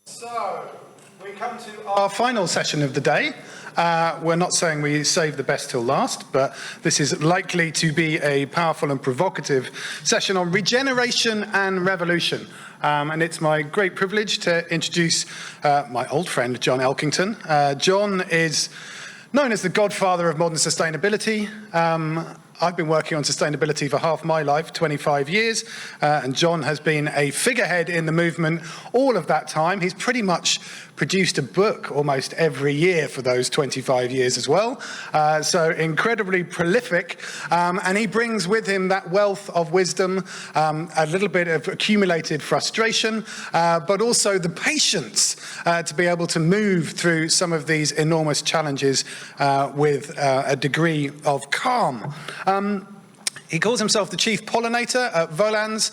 So, we come to our final session of the day. We're not saying we save the best till last, but this is likely to be a powerful and provocative session on regeneration and revolution. And it's my great privilege to introduce my old friend, John Elkington. John is known as the godfather of modern sustainability. I've been working on sustainability for half my life, 25 years, and John has been a figurehead in the movement all of that time. He's pretty much produced a book almost every year for those 25 years as well. So incredibly prolific, and he brings with him that wealth of wisdom, a little bit of accumulated frustration, but also the patience to be able to move through some of these enormous challenges with a degree of calm. He calls himself the chief pollinator at Volans,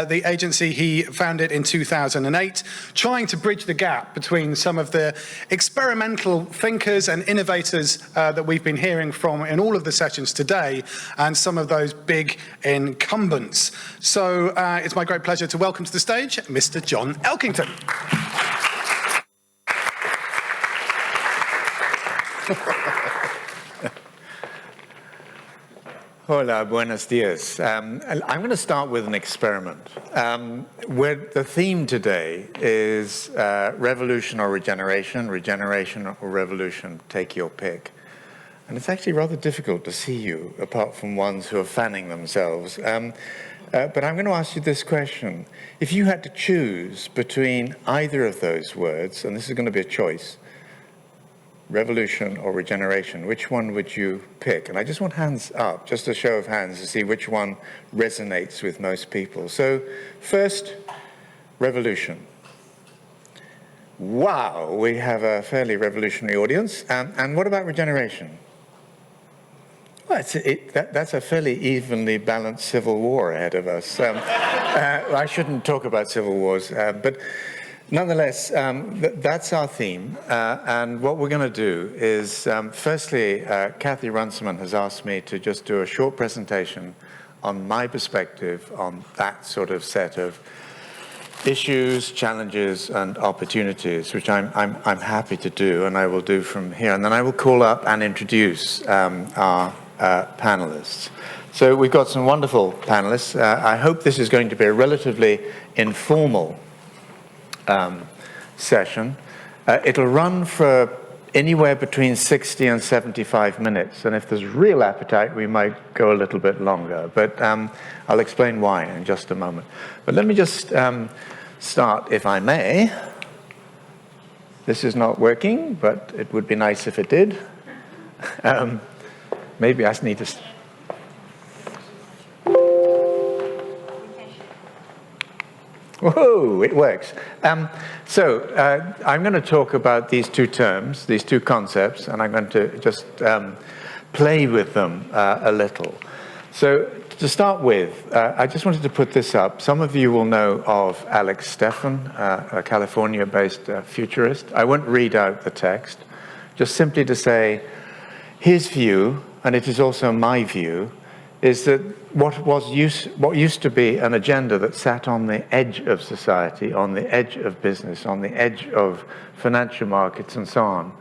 the agency he founded in 2008, trying to bridge the gap between some of the experimental thinkers and innovators that we've been hearing from in all of the sessions today, and some of those big incumbents. So it's my great pleasure to welcome to the stage Mr. John Elkington. Hola, buenos dias. I'm going to start with an experiment. Where the theme today is revolution or regeneration, regeneration or revolution, take your pick. And it's actually rather difficult to see you, apart from ones who are fanning themselves. But I'm going to ask you this question. If you had to choose between either of those words, and this is going to be a choice, revolution or regeneration, which one would you pick? And I just want hands up, just a show of hands to see which one resonates with most people. So first, revolution. Wow, we have a fairly revolutionary audience. And what about regeneration? Well, that's a fairly evenly balanced civil war ahead of us. I shouldn't talk about civil wars, but nonetheless, that's our theme, and what we're going to do is, firstly, Kathy Runciman has asked me to just do a short presentation on my perspective on that sort of set of issues, challenges, and opportunities, which I'm happy to do, and I will do from here. And then I will call up and introduce our panelists. So we've got some wonderful panelists. I hope this is going to be a relatively informal session. It'll run for anywhere between 60 and 75 minutes, and if there's real appetite, we might go a little bit longer, but I'll explain why in just a moment. But let me just start, if I may. This is not working, but it would be nice if it did. Maybe I need to... Whoa, it works. So I'm going to talk about these two terms, these two concepts, and I'm going to just play with them a little. So to start with, I just wanted to put this up. Some of you will know of Alex Stephan, a California-based futurist. I won't read out the text, just simply to say his view, and it is also my view, is that what used to be an agenda that sat on the edge of society, on the edge of business, on the edge of financial markets and so on,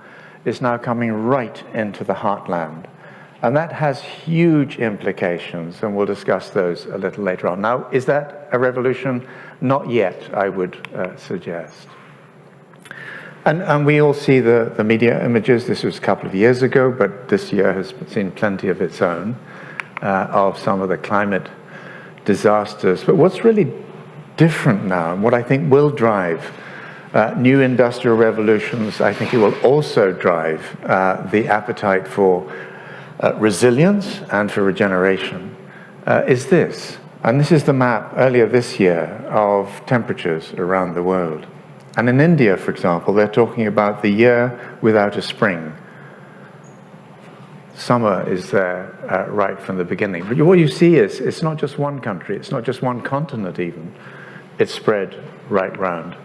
is now coming right into the heartland. And that has huge implications, and we'll discuss those a little later on. Now, is that a revolution? Not yet, I would suggest. And we all see the media images. This was a couple of years ago, but this year has seen plenty of its own. Of some of the climate disasters. But what's really different now, and what I think will drive new industrial revolutions, I think it will also drive the appetite for resilience and for regeneration, is this. And this is the map earlier this year of temperatures around the world. And in India, for example, they're talking about the year without a spring. Summer is there right from the beginning. But what you see is it's not just one country, it's not just one continent even. It's spread right round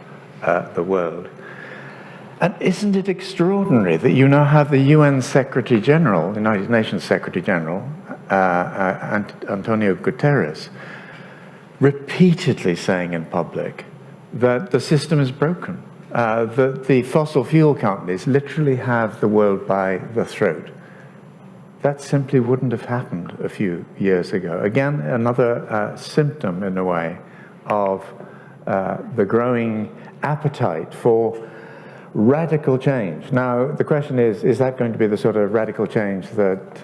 the world. And isn't it extraordinary that you now have the UN Secretary General, United Nations Secretary General, Antonio Guterres, repeatedly saying in public that the system is broken. that the fossil fuel companies literally have the world by the throat. That simply wouldn't have happened a few years ago. Again, another symptom, in a way, of the growing appetite for radical change. Now, the question is that going to be the sort of radical change that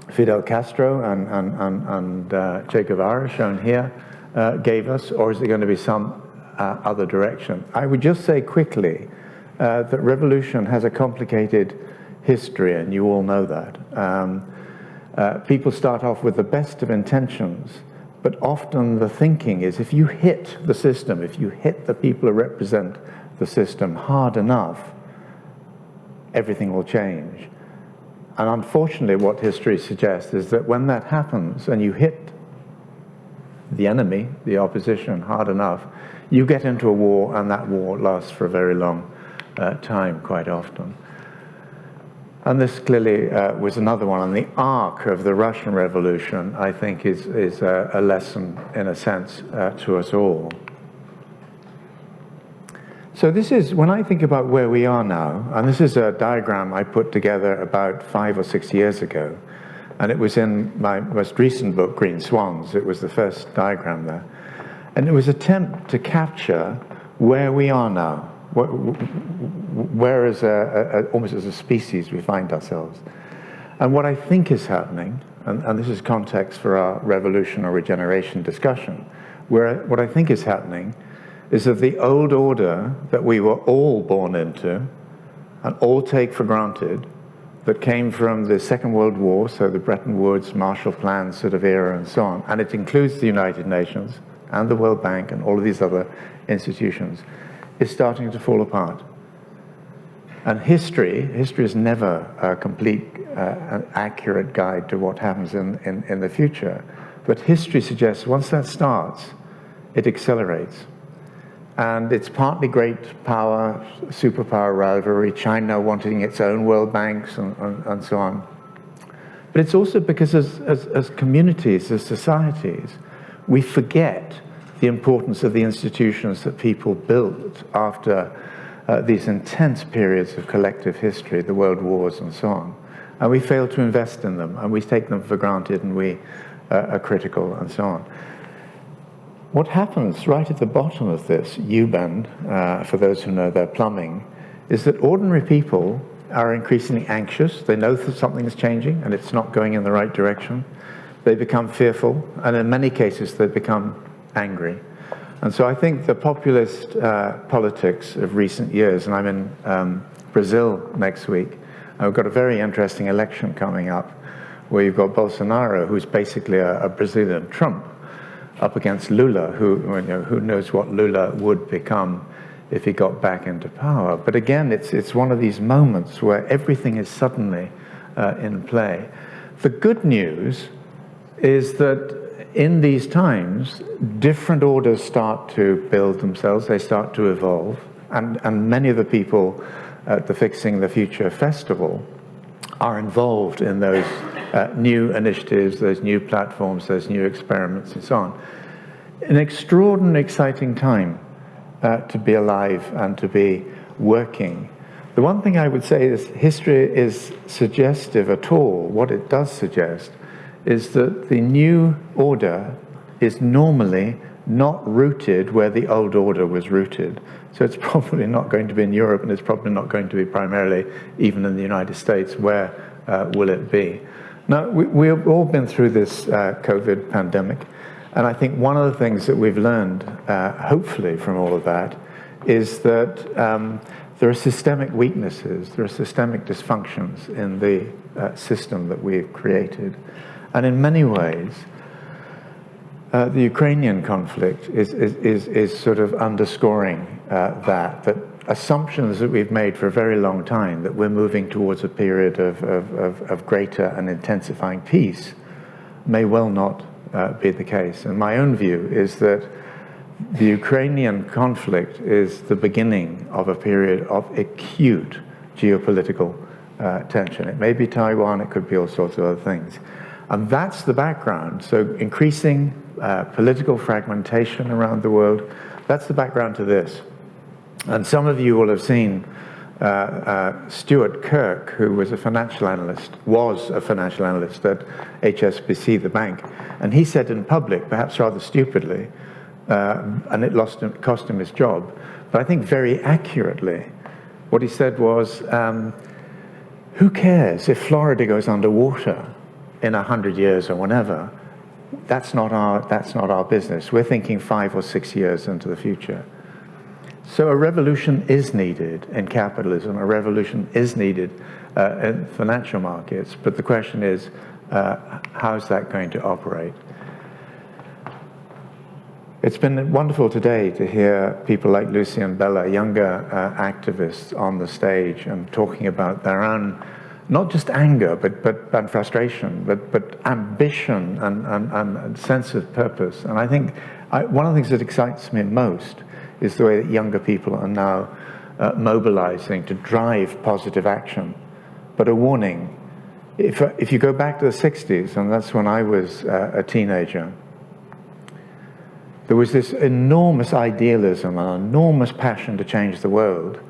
Fidel Castro and Che Guevara, shown here, gave us, or is it going to be some other direction? I would just say quickly that revolution has a complicated history, and you all know that. People start off with the best of intentions, but often the thinking is if you hit the system, if you hit the people who represent the system hard enough, everything will change. And unfortunately, what history suggests is that when that happens and you hit the enemy, the opposition, hard enough, you get into a war, and that war lasts for a very long time, quite often. And this clearly was another one. And the arc of the Russian Revolution, I think, is a lesson, in a sense, to us all. So this is, when I think about where we are now, and this is a diagram I put together about 5 or 6 years ago, and it was in my most recent book, Green Swans. It was the first diagram there. And it was an attempt to capture where we are now, where as almost as a species we find ourselves. And what I think is happening, and this is context for our revolution or regeneration discussion, what I think is happening is that the old order that we were all born into and all take for granted, that came from the Second World War, so the Bretton Woods, Marshall Plan sort of era and so on, and it includes the United Nations and the World Bank and all of these other institutions, is starting to fall apart. And history is never a complete, an accurate guide to what happens in the future. But history suggests once that starts, it accelerates. And it's partly great power, superpower rivalry, China wanting its own world banks and so on. But it's also because as communities, as societies, we forget the importance of the institutions that people built after these intense periods of collective history, the world wars and so on. And we fail to invest in them, and we take them for granted, and we are critical and so on. What happens right at the bottom of this U-bend, for those who know their plumbing, is that ordinary people are increasingly anxious. They know that something is changing and it's not going in the right direction. They become fearful, and in many cases they become angry. And so I think the populist politics of recent years, and I'm in Brazil next week, and we've got a very interesting election coming up where you've got Bolsonaro, who's basically a Brazilian Trump, up against Lula, who knows what Lula would become if he got back into power. But again, it's one of these moments where everything is suddenly in play. The good news is that in these times, different orders start to build themselves, they start to evolve, and many of the people at the Fixing the Future Festival are involved in those new initiatives, those new platforms, those new experiments, and so on. An extraordinarily exciting time to be alive and to be working. The one thing I would say is history is suggestive at all. What it does suggest is that the new order is normally not rooted where the old order was rooted. So it's probably not going to be in Europe, and it's probably not going to be primarily even in the United States. Where will it be? Now, we've all been through this COVID pandemic, and I think one of the things that we've learned, hopefully from all of that, is that there are systemic weaknesses, there are systemic dysfunctions in the system that we've created. And in many ways, the Ukrainian conflict is sort of underscoring that assumptions that we've made for a very long time, that we're moving towards a period of greater and intensifying peace, may well not be the case. And my own view is that the Ukrainian conflict is the beginning of a period of acute geopolitical tension. It may be Taiwan, it could be all sorts of other things. And that's the background. So increasing political fragmentation around the world, that's the background to this. And some of you will have seen Stuart Kirk, who was a financial analyst at HSBC, the bank. And he said in public, perhaps rather stupidly, and it cost him his job, but I think very accurately, what he said was, who cares if Florida goes underwater in 100 years or whenever? That's not our business. We're thinking 5 or 6 years into the future. So a revolution is needed in capitalism. A revolution is needed in financial markets. But the question is, how is that going to operate? It's been wonderful today to hear people like Lucy and Bella, younger activists, on the stage and talking about their own, not just anger and frustration, but ambition and sense of purpose. And I think one of the things that excites me most is the way that younger people are now mobilizing to drive positive action. But a warning, if you go back to the 60s, and that's when I was a teenager, there was this enormous idealism and enormous passion to change the world.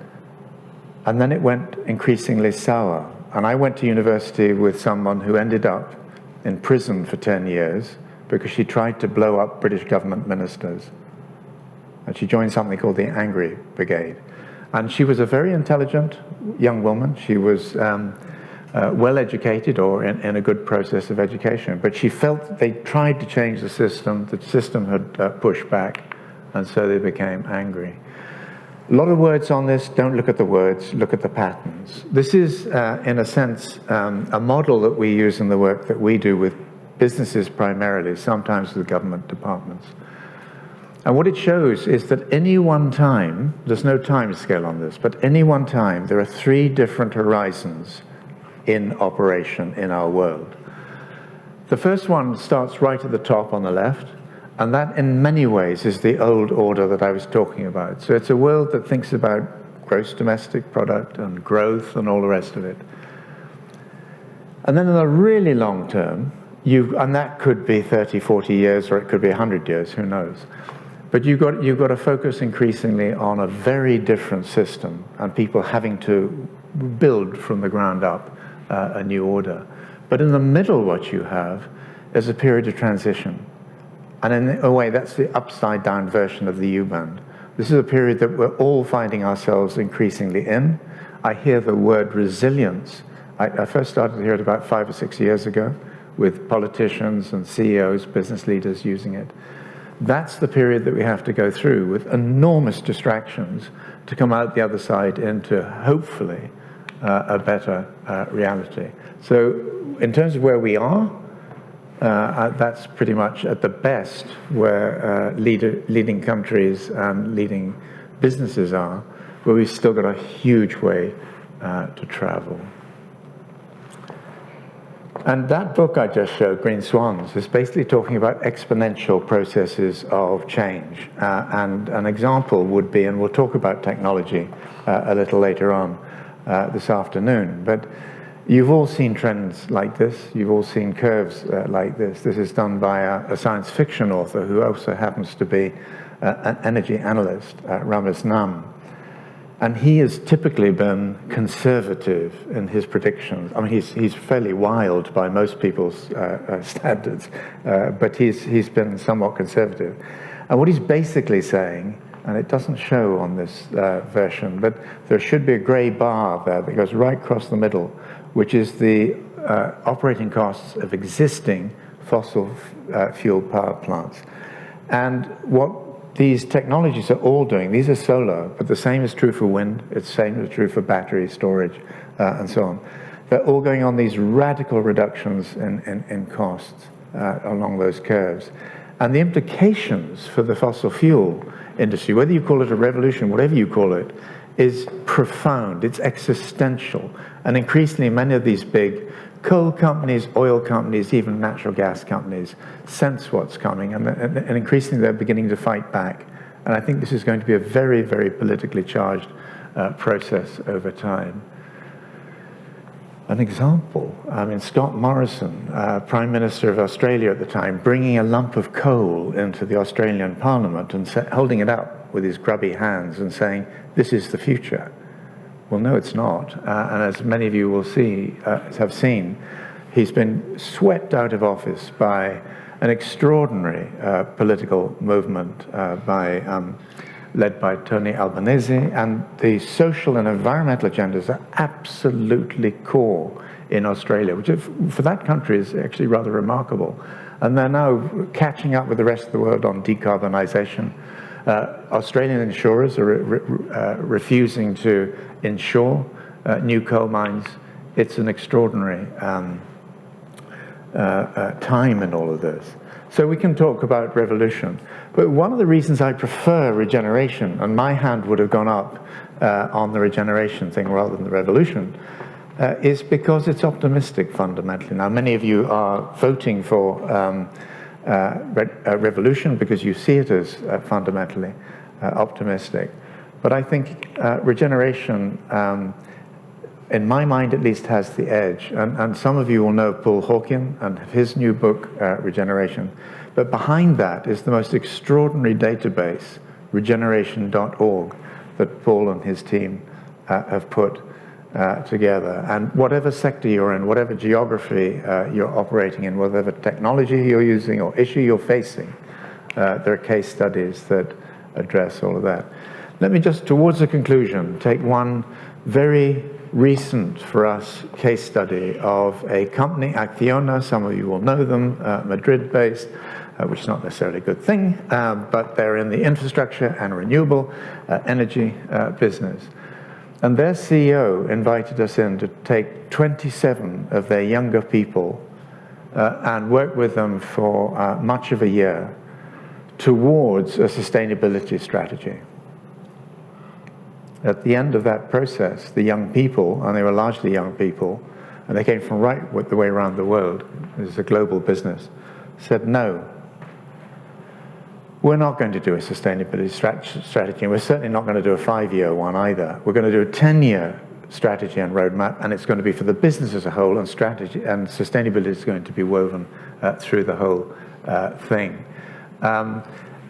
And then it went increasingly sour. And I went to university with someone who ended up in prison for 10 years because she tried to blow up British government ministers. And she joined something called the Angry Brigade. And she was a very intelligent young woman. She was well-educated or in a good process of education. But she felt they tried to change the system had pushed back, and so they became angry. A lot of words on this. Don't look at the words, look at the patterns. This is, in a sense, a model that we use in the work that we do with businesses primarily, sometimes with government departments. And what it shows is that any one time, there's no time scale on this, but any one time, there are 3 different horizons in operation in our world. The first one starts right at the top on the left, and that in many ways is the old order that I was talking about. So it's a world that thinks about gross domestic product and growth and all the rest of it. And then in the really long term, and that could be 30, 40 years, or it could be 100 years, who knows. But you've got to focus increasingly on a very different system and people having to build from the ground up a new order. But in the middle, what you have is a period of transition. And in a way, that's the upside-down version of the U-bend. This is a period that we're all finding ourselves increasingly in. I hear the word resilience. I first started to hear it about 5 or 6 years ago with politicians and CEOs, business leaders using it. That's the period that we have to go through with enormous distractions to come out the other side into, hopefully, a better reality. So in terms of where we are, that's pretty much at the best where leading countries and leading businesses are, but we've still got a huge way to travel. And that book I just showed, Green Swans, is basically talking about exponential processes of change. And an example would be, and we'll talk about technology a little later on this afternoon, but you've all seen trends like this. You've all seen curves like this. This is done by a science fiction author who also happens to be an energy analyst, Ramez Nam. And he has typically been conservative in his predictions. I mean, he's fairly wild by most people's standards, but he's been somewhat conservative. And what he's basically saying, and it doesn't show on this version, but there should be a gray bar there that goes right across the middle, which is the operating costs of existing fossil fuel power plants. And what these technologies are all doing, these are solar, but the same is true for wind, it's the same is true for battery storage, and so on. They're all going on these radical reductions in costs along those curves. And the implications for the fossil fuel industry, whether you call it a revolution, whatever you call it, is profound, it's existential. And increasingly, many of these big coal companies, oil companies, even natural gas companies sense what's coming, and increasingly they're beginning to fight back. And I think this is going to be a very, very politically charged process over time. an example. I mean, Scott Morrison, Prime Minister of Australia at the time, bringing a lump of coal into the Australian Parliament and holding it up with his grubby hands and saying, "This is the future." Well, no, it's not. And as many of you will see, have seen, he's been swept out of office by an extraordinary political movement led by Tony Albanese, and the social and environmental agendas are absolutely core in Australia, which for that country is actually rather remarkable. And they're now catching up with the rest of the world on decarbonisation. Australian insurers are refusing to insure new coal mines. It's an extraordinary time in all of this. So we can talk about revolution. But one of the reasons I prefer regeneration, and my hand would have gone up on the regeneration thing rather than the revolution, is because it's optimistic fundamentally. Now, many of you are voting for revolution because you see it as fundamentally optimistic. But I think regeneration, in my mind at least, has the edge. And some of you will know Paul Hawken and his new book, Regeneration. But behind that is the most extraordinary database, regeneration.org, that Paul and his team have put together. And whatever sector you're in, whatever geography you're operating in, whatever technology you're using or issue you're facing, there are case studies that address all of that. Let me just, towards the conclusion, take one very recent for us case study of a company, Acciona. Some of you will know them, Madrid-based, which is not necessarily a good thing, but they're in the infrastructure and renewable energy business. And their CEO invited us in to take 27 of their younger people and work with them for much of a year towards a sustainability strategy. At the end of that process, the young people, and they were largely young people, and they came from right the way around the world, this is a global business, said, no, we're not going to do a sustainability strategy, and we're certainly not going to do a 5-year one either. We're going to do a 10-year strategy and roadmap, and it's going to be for the business as a whole, and strategy and sustainability is going to be woven through the whole thing.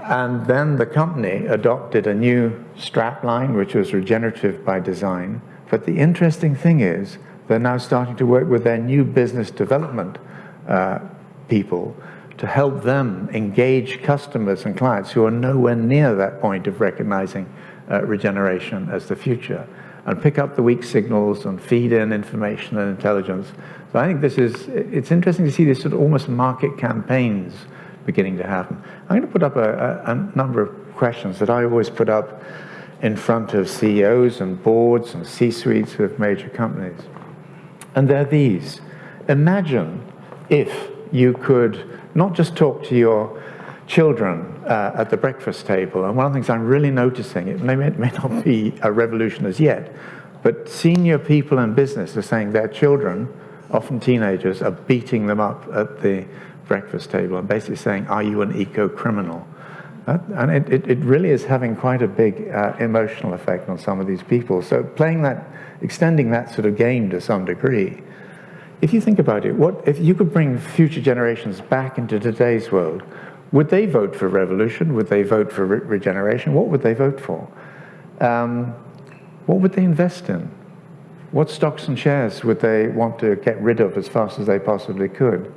And then the company adopted a new strapline, which was regenerative by design. But the interesting thing is, they're now starting to work with their new business development people to help them engage customers and clients who are nowhere near that point of recognizing regeneration as the future, and pick up the weak signals and feed in information and intelligence. So I think it's interesting to see these sort of almost market campaigns beginning to happen. I'm going to put up a number of questions that I always put up in front of CEOs and boards and C-suites of major companies. And they're these. Imagine if you could not just talk to your children at the breakfast table. And one of the things I'm really noticing, it may not be a revolution as yet, but senior people in business are saying their children, often teenagers, are beating them up at the breakfast table and basically saying, are you an eco-criminal? And it really is having quite a big emotional effect on some of these people. So playing that, extending that sort of game to some degree, if you think about it, what if you could bring future generations back into today's world? Would they vote for revolution? Would they vote for regeneration? What would they vote for? What would they invest in? What stocks and shares would they want to get rid of as fast as they possibly could?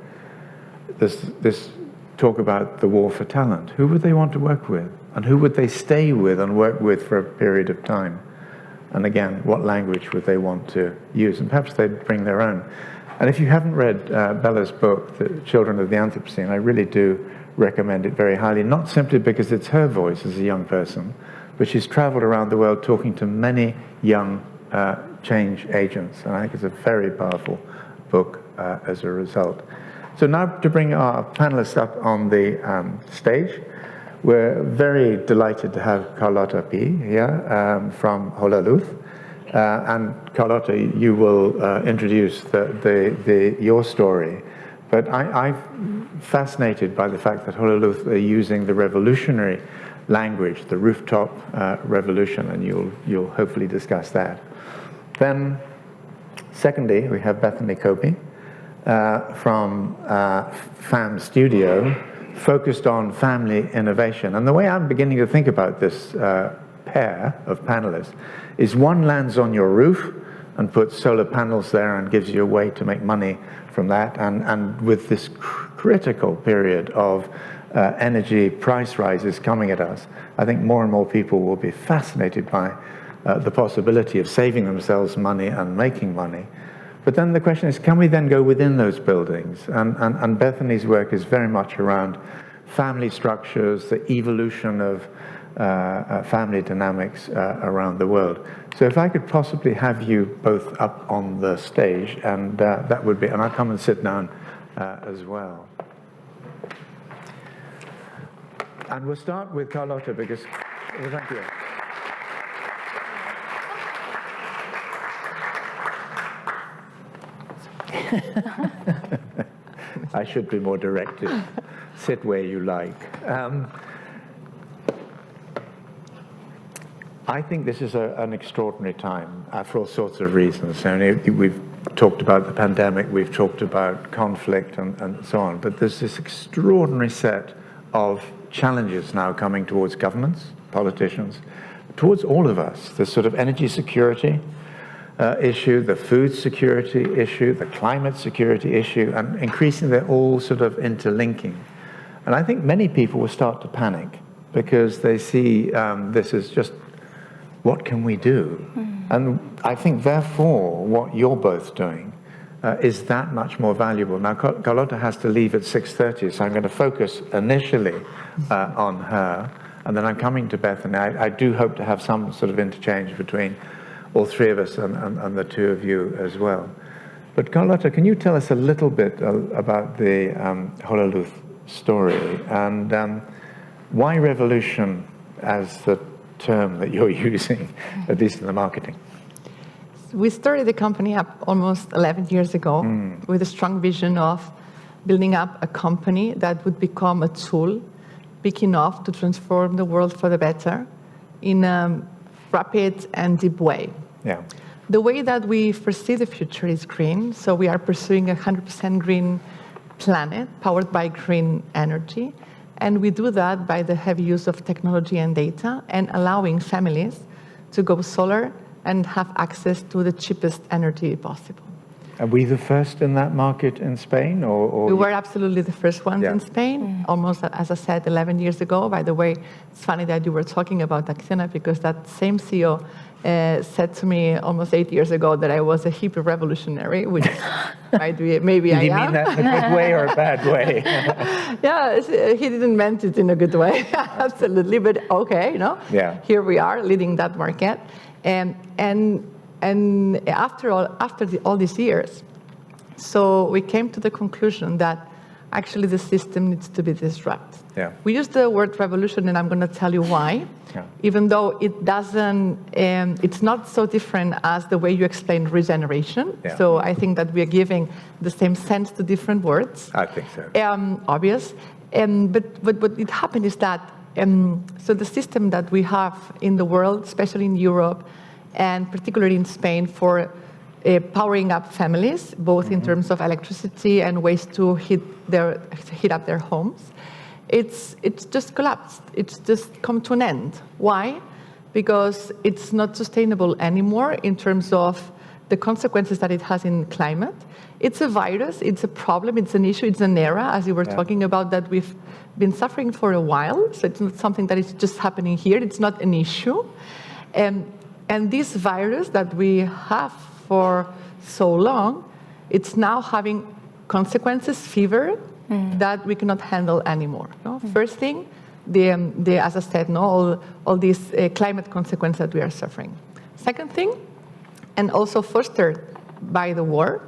This talk about the war for talent. Who would they want to work with? And who would they stay with and work with for a period of time? And again, what language would they want to use? And perhaps they'd bring their own. And if you haven't read Bella's book, The Children of the Anthropocene, I really do recommend it very highly, not simply because it's her voice as a young person, but she's traveled around the world talking to many young change agents. And I think it's a very powerful book as a result. So now to bring our panelists up on the stage, we're very delighted to have Carlota Pi here from Holaluz. And Carlota, you will introduce your story. But I'm fascinated by the fact that Holaluz are using the revolutionary language, the rooftop revolution, and you'll hopefully discuss that. Then Secondly, we have Bethany Koby from FAM Studio, focused on family innovation. And the way I'm beginning to think about this pair of panelists is one lands on your roof and puts solar panels there and gives you a way to make money from that. And with this critical period of energy price rises coming at us, I think more and more people will be fascinated by the possibility of saving themselves money and making money. But then the question is, can we then go within those buildings? And Bethany's work is very much around family structures, the evolution of family dynamics around the world. So if I could possibly have you both up on the stage, and that would be, and I'll come and sit down as well. And we'll start with Carlota, because, well, thank you. I should be more directive. Sit where you like. I think this is an extraordinary time for all sorts of reasons. We've talked about the pandemic, we've talked about conflict and so on, but there's this extraordinary set of challenges now coming towards governments, politicians, towards all of us. The sort of energy security issue, the food security issue, the climate security issue, and increasingly they're all sort of interlinking. And I think many people will start to panic because they see this as just, what can we do? And I think, therefore, what you're both doing is that much more valuable. Now, Carlota has to leave at 6:30, so I'm going to focus initially on her, and then I'm coming to Bethany. I do hope to have some sort of interchange between all three of us and the two of you as well. But Carlota, can you tell us a little bit about the Holaluz story, and why revolution as the term that you're using, at least in the marketing? We started the company up almost 11 years ago with a strong vision of building up a company that would become a tool big enough to transform the world for the better in a rapid and deep way. Yeah. The way that we foresee the future is green, so we are pursuing a 100% green planet powered by green energy. And we do that by the heavy use of technology and data and allowing families to go solar and have access to the cheapest energy possible. Are we the first in that market in Spain? Or We were absolutely the first ones in Spain, almost, as I said, 11 years ago. By the way, it's funny that you were talking about Acciona, because that same CEO said to me almost 8 years ago that I was a hippie revolutionary, which might be, maybe I am. Did he mean that in a good way or a bad way? Yeah, he didn't meant it in a good way, absolutely. But okay, here we are leading that market, and after all these years, so we came to the conclusion that actually the system needs to be disrupted. Yeah. We use the word revolution, and I'm going to tell you why. Yeah. Even though it doesn't, it's not so different as the way you explain regeneration. Yeah. So I think that we are giving the same sense to different words. I think so. Obvious. But what it happened is that, so the system that we have in the world, especially in Europe, and particularly in Spain, for powering up families, both in terms of electricity and ways to heat up their homes, it's just collapsed. It's just come to an end. Why? Because it's not sustainable anymore in terms of the consequences that it has in climate. It's a virus, it's a problem, it's an issue, it's an era, as you were talking about, that we've been suffering for a while. So it's not something that is just happening here. It's not an issue. And this virus that we have for so long, it's now having consequences, fever, that we cannot handle anymore. No? First thing, as I said, all these climate consequences that we are suffering. Second thing, and also fostered by the war,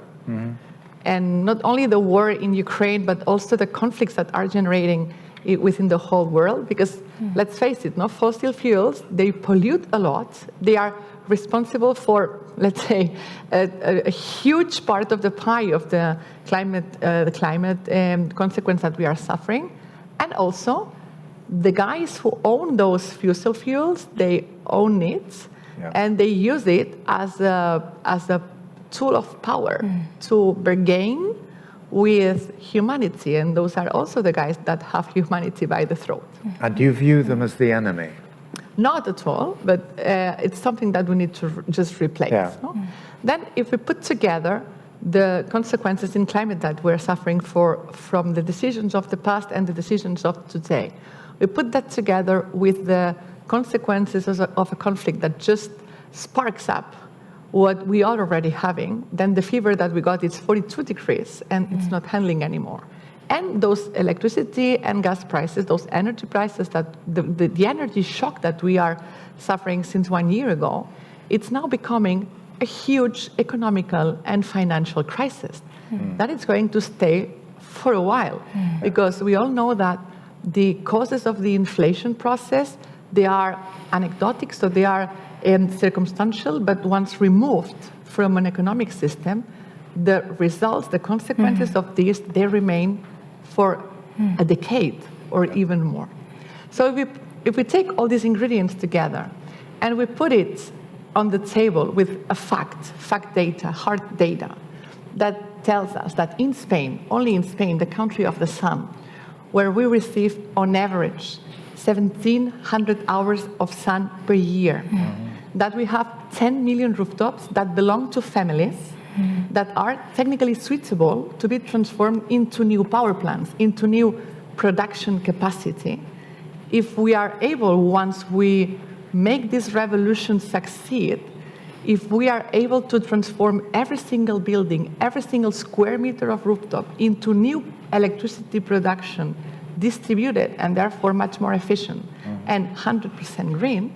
and not only the war in Ukraine, but also the conflicts that are generating within the whole world, because let's face it, fossil fuels, they pollute a lot. They are responsible for, let's say, a huge part of the pie of the climate consequence that we are suffering. And also, the guys who own those fossil fuels, they own it, and they use it as a tool of power to bargain with humanity, and those are also the guys that have humanity by the throat. And do you view them as the enemy? Not at all, but it's something that we need to just replace. Yeah. No? Then if we put together the consequences in climate that we're suffering from the decisions of the past and the decisions of today, we put that together with the consequences of a conflict that just sparks up what we are already having, then the fever that we got is 42 degrees and it's not handling anymore. And those electricity and gas prices, those energy prices, that the energy shock that we are suffering since 1 year ago, it's now becoming a huge economical and financial crisis that is going to stay for a while, because we all know that the causes of the inflation process, they are anecdotic, so they are circumstantial, but once removed from an economic system, the results, the consequences of this, they remain for a decade or even more. So if we take all these ingredients together and we put it on the table with a fact data, hard data, that tells us that in Spain, only in Spain, the country of the sun, where we receive on average 1,700 hours of sun per year, that we have 10 million rooftops that belong to families that are technically suitable to be transformed into new power plants, into new production capacity. If we are able, once we make this revolution succeed, if we are able to transform every single building, every single square meter of rooftop into new electricity production, distributed and therefore much more efficient and 100% green,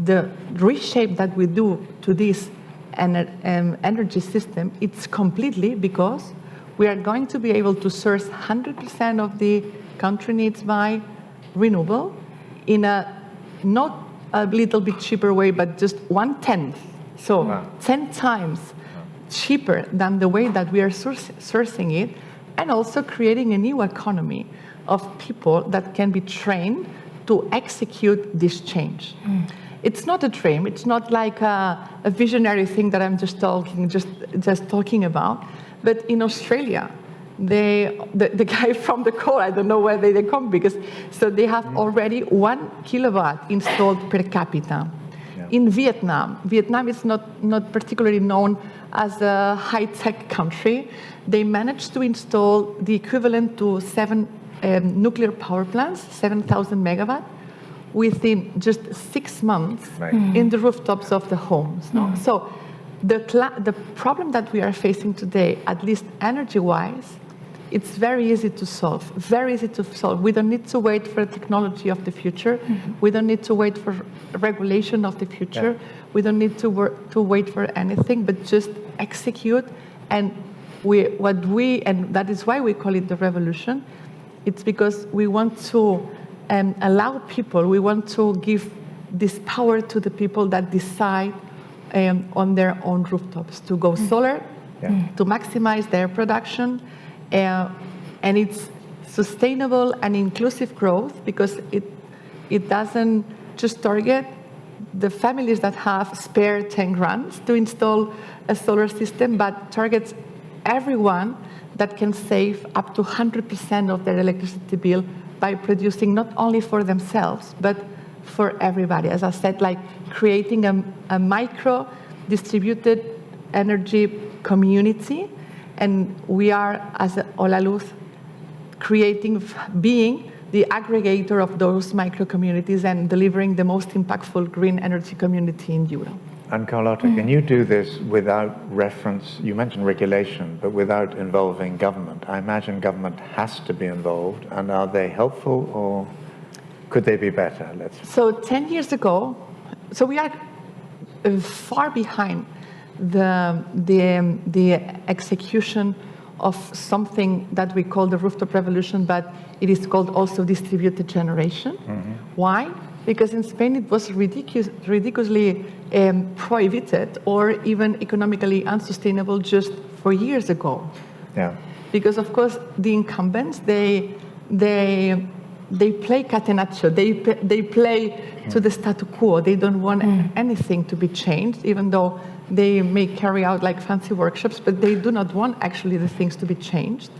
the reshape that we do to this energy system, it's completely because we are going to be able to source 100% of the country needs by renewable in a not a little bit cheaper way, but just 1/10. So 10 times cheaper than the way that we are sourcing it, and also creating a new economy of people that can be trained to execute this change. It's not a dream. It's not like a visionary thing that I'm just talking about. But in Australia, the guy from the call, I don't know where they come, because so they have already 1 kilowatt installed per capita. Yeah. In Vietnam is not particularly known as a high-tech country. They managed to install the equivalent to 7 nuclear power plants, 7,000 megawatt, within just 6 months in the rooftops of the homes. No? So the problem that we are facing today, at least energy-wise, it's very easy to solve, very easy to solve. We don't need to wait for technology of the future. We don't need to wait for regulation of the future. Yeah. We don't need to wait for anything, but just execute. And that is why we call it the revolution. It's because we want to allow people, we want to give this power to the people that decide on their own rooftops to go solar, to maximize their production. And it's sustainable and inclusive growth, because it doesn't just target the families that have spare 10 grand to install a solar system, but targets everyone that can save up to 100% of their electricity bill by producing not only for themselves, but for everybody. As I said, like creating a micro distributed energy community. And we are, as Holaluz, being the aggregator of those micro communities and delivering the most impactful green energy community in Europe. And Carlota, can you do this without reference? You mentioned regulation, but without involving government. I imagine government has to be involved. And are they helpful, or could they be better? So 10 years ago, so we are far behind the execution of something that we call the rooftop revolution, but it is called also distributed generation. Why? Because in Spain it was ridiculously prohibited or even economically unsustainable just 4 years ago. Yeah. Because of course the incumbents, they they play catenaccio. They play to the status quo. They don't want anything to be changed, even though they may carry out like fancy workshops, but they do not want actually the things to be changed.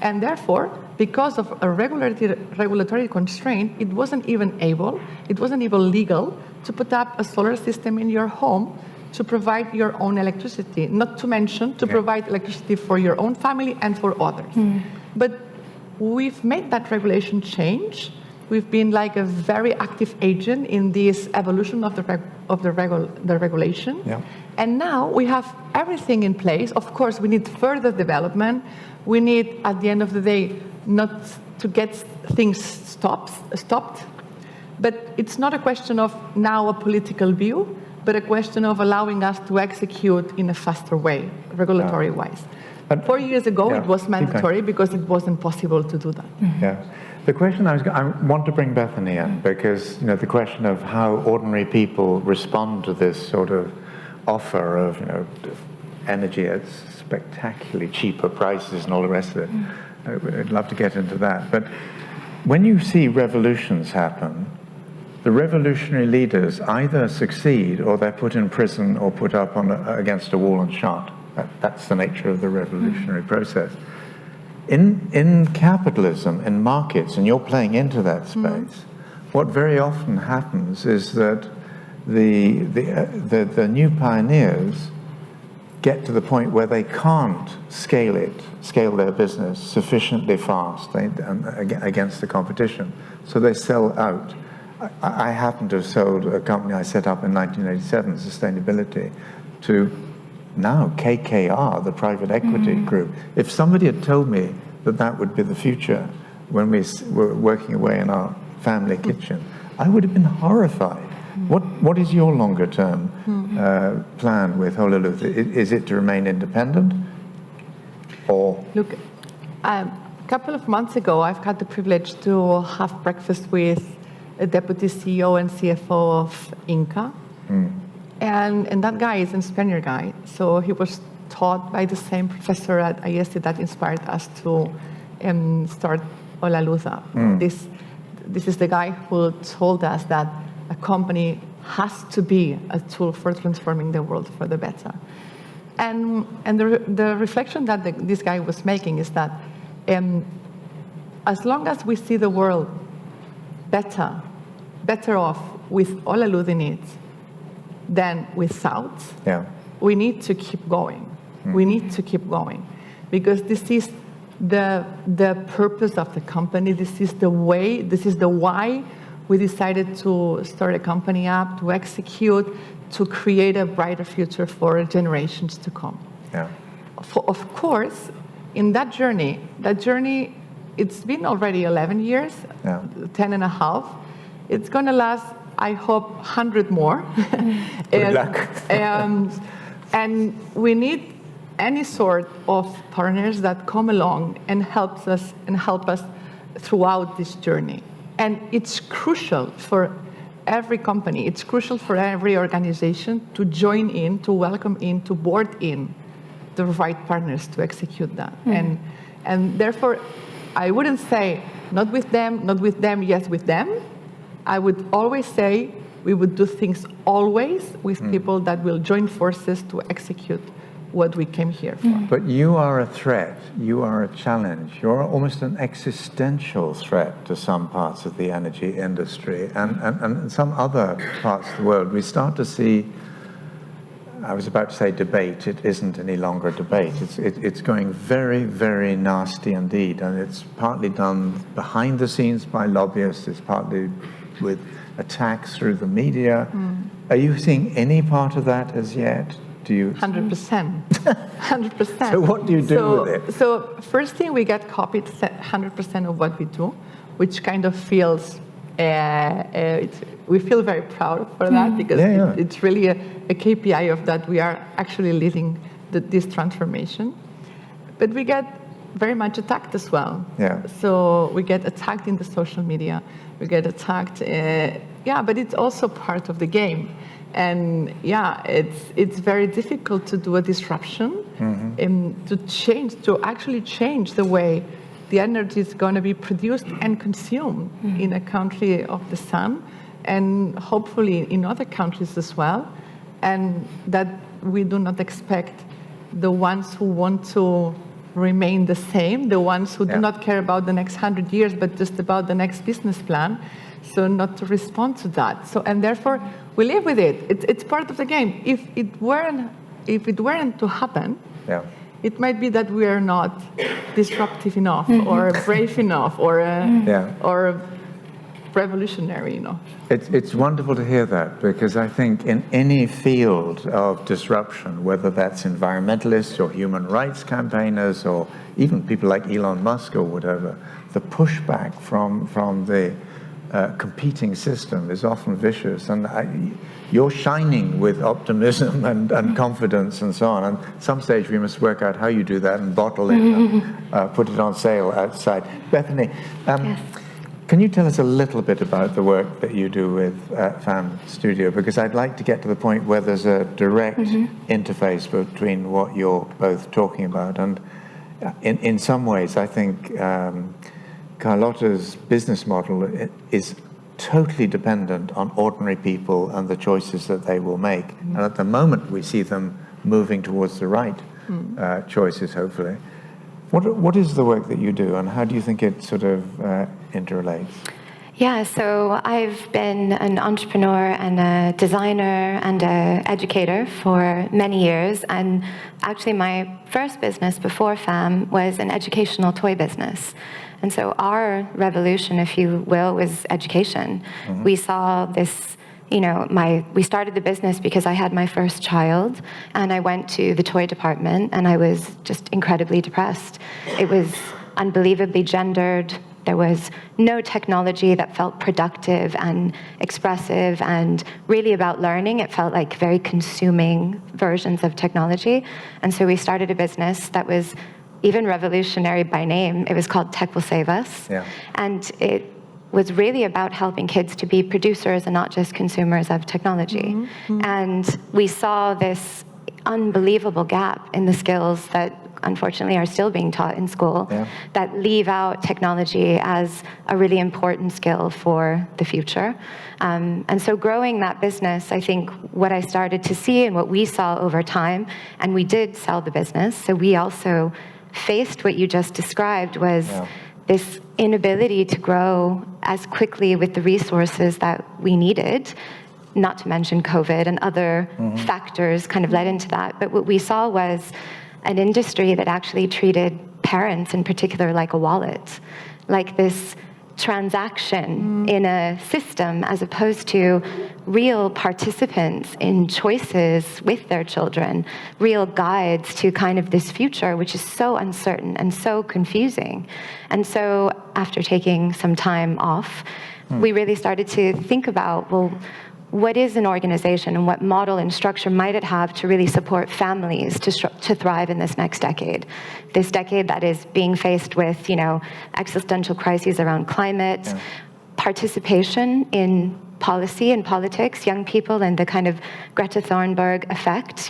And therefore, because of a regulatory constraint, it wasn't even legal to put up a solar system in your home to provide your own electricity, not to mention to provide electricity for your own family and for others. But we've made that regulation change. We've been like a very active agent in this evolution of the regulation. Yeah. And now we have everything in place. Of course, we need further development. We need, at the end of the day, not to get things stopped. But it's not a question of now a political view, but a question of allowing us to execute in a faster way, regulatory-wise. 4 years ago, it was mandatory because it wasn't possible to do that. Yeah. The question I want to bring Bethany in, because the question of how ordinary people respond to this sort of offer of energy at spectacularly cheaper prices and all the rest of it. I'd love to get into that. But when you see revolutions happen, the revolutionary leaders either succeed or they're put in prison or put up against a wall and shot. That's the nature of the revolutionary process. In capitalism, in markets, and you're playing into that space, what very often happens is that the new pioneers get to the point where they can't scale their business sufficiently fast against the competition, so they sell out. I happen to have sold a company I set up in 1987, Sustainability, to now KKR, the private equity group. If somebody had told me that would be the future when we were working away in our family kitchen, I would have been horrified. What is your longer term plan with Holaluz? Is it to remain independent, or? Look, a couple of months ago, I've had the privilege to have breakfast with a deputy CEO and CFO of Inca. And that guy is a Spaniard guy, so he was taught by the same professor at IESE that inspired us to start Holaluz. This is the guy who told us that a company has to be a tool for transforming the world for the better. And the reflection that this guy was making is that as long as we see the world better off with Holaluz in it than without, we need to keep going. We need to keep going, because this is the purpose of the company. This is the why we decided to start a company up, to execute, to create a brighter future for generations to come. Of course, in that journey, it's been already 11 years, 10 and a half. It's going to last, I hope, 100 more. Good luck. And we need any sort of partners that come along and help us throughout this journey. And it's crucial for every company, it's crucial for every organization to join in, to welcome in, to board in the right partners to execute that. And therefore, I wouldn't say not with them, yes with them. I would always say we would do things always with people that will join forces to execute what we came here for. But you are a threat, you are a challenge, you're almost an existential threat to some parts of the energy industry and some other parts of the world. We start to see, I was about to say debate, it isn't any longer a debate. It's going very, very nasty indeed, and it's partly done behind the scenes by lobbyists, it's partly with attacks through the media. Are you seeing any part of that as yet? 100%. 100%. So what do you do with it? So first thing, we get copied 100% of what we do, which kind of feels, we feel very proud for that, because it's really a KPI of that we are actually leading this transformation. But we get very much attacked as well. So we get attacked in the social media, we get attacked, but it's also part of the game. And it's very difficult to do a disruption, to actually change the way the energy is going to be produced and consumed in a country of the sun, and hopefully in other countries as well, and that we do not expect the ones who want to remain the same, the ones who do not care about the next 100 years, but just about the next business plan, so not to respond to that. So, and therefore, we live with it. It's part of the game. If it weren't to happen, it might be that we are not disruptive enough, or brave enough, or revolutionary enough. It's wonderful to hear that, because I think in any field of disruption, whether that's environmentalists or human rights campaigners or even people like Elon Musk or whatever, the pushback from the competing system is often vicious. And you're shining with optimism and confidence and so on. And at some stage we must work out how you do that and bottle it and put it on sale outside. Bethany, can you tell us a little bit about the work that you do with FAM Studio? Because I'd like to get to the point where there's a direct interface between what you're both talking about. And in some ways, I think Carlota's business model is totally dependent on ordinary people and the choices that they will make. And at the moment, we see them moving towards the right choices, hopefully. What is the work that you do, and how do you think it sort of interrelates? Yeah, so I've been an entrepreneur and a designer and an educator for many years. And actually, my first business before FAM was an educational toy business. And so our revolution, if you will, was education. We saw this, we started the business because I had my first child, and I went to the toy department, and I was just incredibly depressed. It was unbelievably gendered. There was no technology that felt productive and expressive and really about learning. It felt like very consuming versions of technology. And so we started a business that was even revolutionary by name. It was called Tech Will Save Us. And it was really about helping kids to be producers and not just consumers of technology. And we saw this unbelievable gap in the skills that unfortunately are still being taught in school that leave out technology as a really important skill for the future. And so growing that business, I think what I started to see and what we saw over time, and we did sell the business, so we also faced what you just described was this inability to grow as quickly with the resources that we needed, not to mention COVID and other factors kind of led into that. But what we saw was an industry that actually treated parents in particular like a wallet, like this transaction in a system, as opposed to real participants in choices with their children, real guides to kind of this future, which is so uncertain and so confusing. And so after taking some time off, we really started to think about, well, what is an organization and what model and structure might it have to really support families to thrive in this next decade? This decade that is being faced with, existential crises around climate, participation in policy and politics, young people, and the kind of Greta Thunberg effect,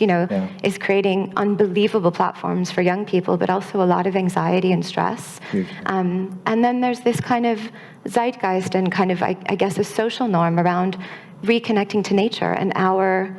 is creating unbelievable platforms for young people, but also a lot of anxiety and stress. And then there's this kind of zeitgeist and kind of, I guess, a social norm around reconnecting to nature and our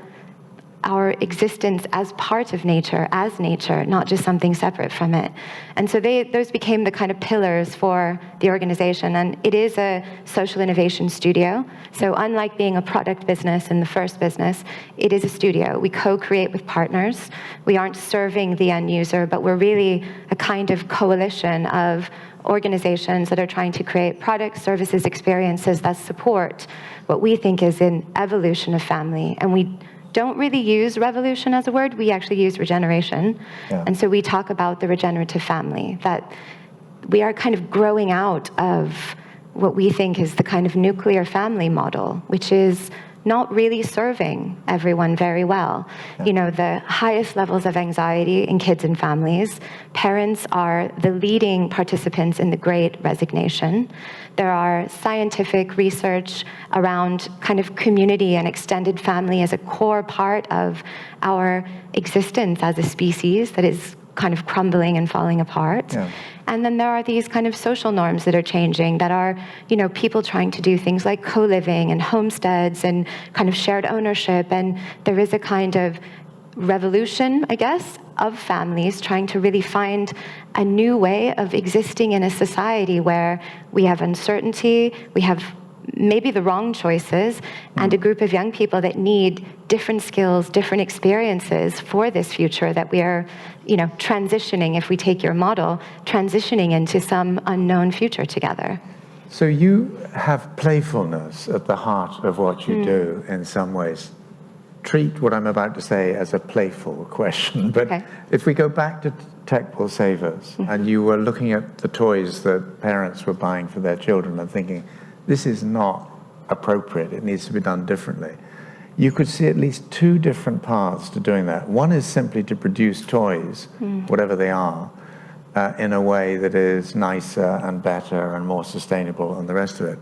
existence as part of nature, as nature, not just something separate from it. And so those became the kind of pillars for the organization. And it is a social innovation studio. So unlike being a product business in the first business, it is a studio. We co-create with partners. We aren't serving the end user, but we're really a kind of coalition of organizations that are trying to create products, services, experiences that support what we think is an evolution of family. And we don't really use revolution as a word, we actually use regeneration. And so we talk about the regenerative family, that we are kind of growing out of what we think is the kind of nuclear family model, which is not really serving everyone very well. The highest levels of anxiety in kids and families. Parents are the leading participants in the Great Resignation. There are scientific research around kind of community and extended family as a core part of our existence as a species that is kind of crumbling and falling apart. Yeah. And then there are these kind of social norms that are changing, that are, people trying to do things like co-living and homesteads and kind of shared ownership. And there is a kind of revolution, I guess, of families trying to really find a new way of existing in a society where we have uncertainty, we have maybe the wrong choices, and a group of young people that need different skills, different experiences for this future that we are, transitioning, if we take your model, transitioning into some unknown future together. So you have playfulness at the heart of what you do in some ways. Treat what I'm about to say as a playful question, but Okay. if we go back to Tech Will Save Us, and you were looking at the toys that parents were buying for their children and thinking, this is not appropriate, it needs to be done differently. You could see at least two different paths to doing that. One is simply to produce toys, whatever they are, in a way that is nicer and better and more sustainable and the rest of it.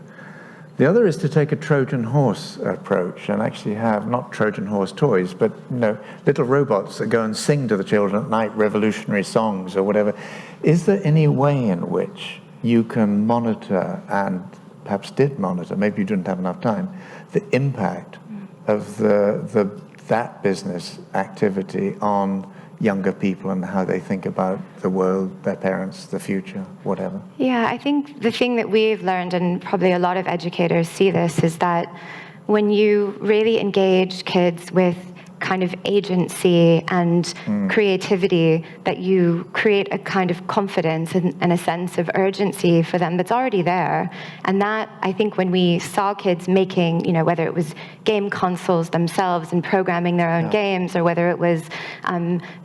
The other is to take a Trojan horse approach and actually have not Trojan horse toys, but little robots that go and sing to the children at night revolutionary songs or whatever. Is there any way in which you can monitor, and perhaps did monitor, maybe you didn't have enough time, the impact of that business activity on younger people and how they think about the world, their parents, the future, whatever? Yeah, I think the thing that we've learned, and probably a lot of educators see this, is that when you really engage kids with kind of agency and creativity, that you create a kind of confidence and a sense of urgency for them that's already there. And that, I think, when we saw kids making, whether it was game consoles themselves and programming their own games, or whether it was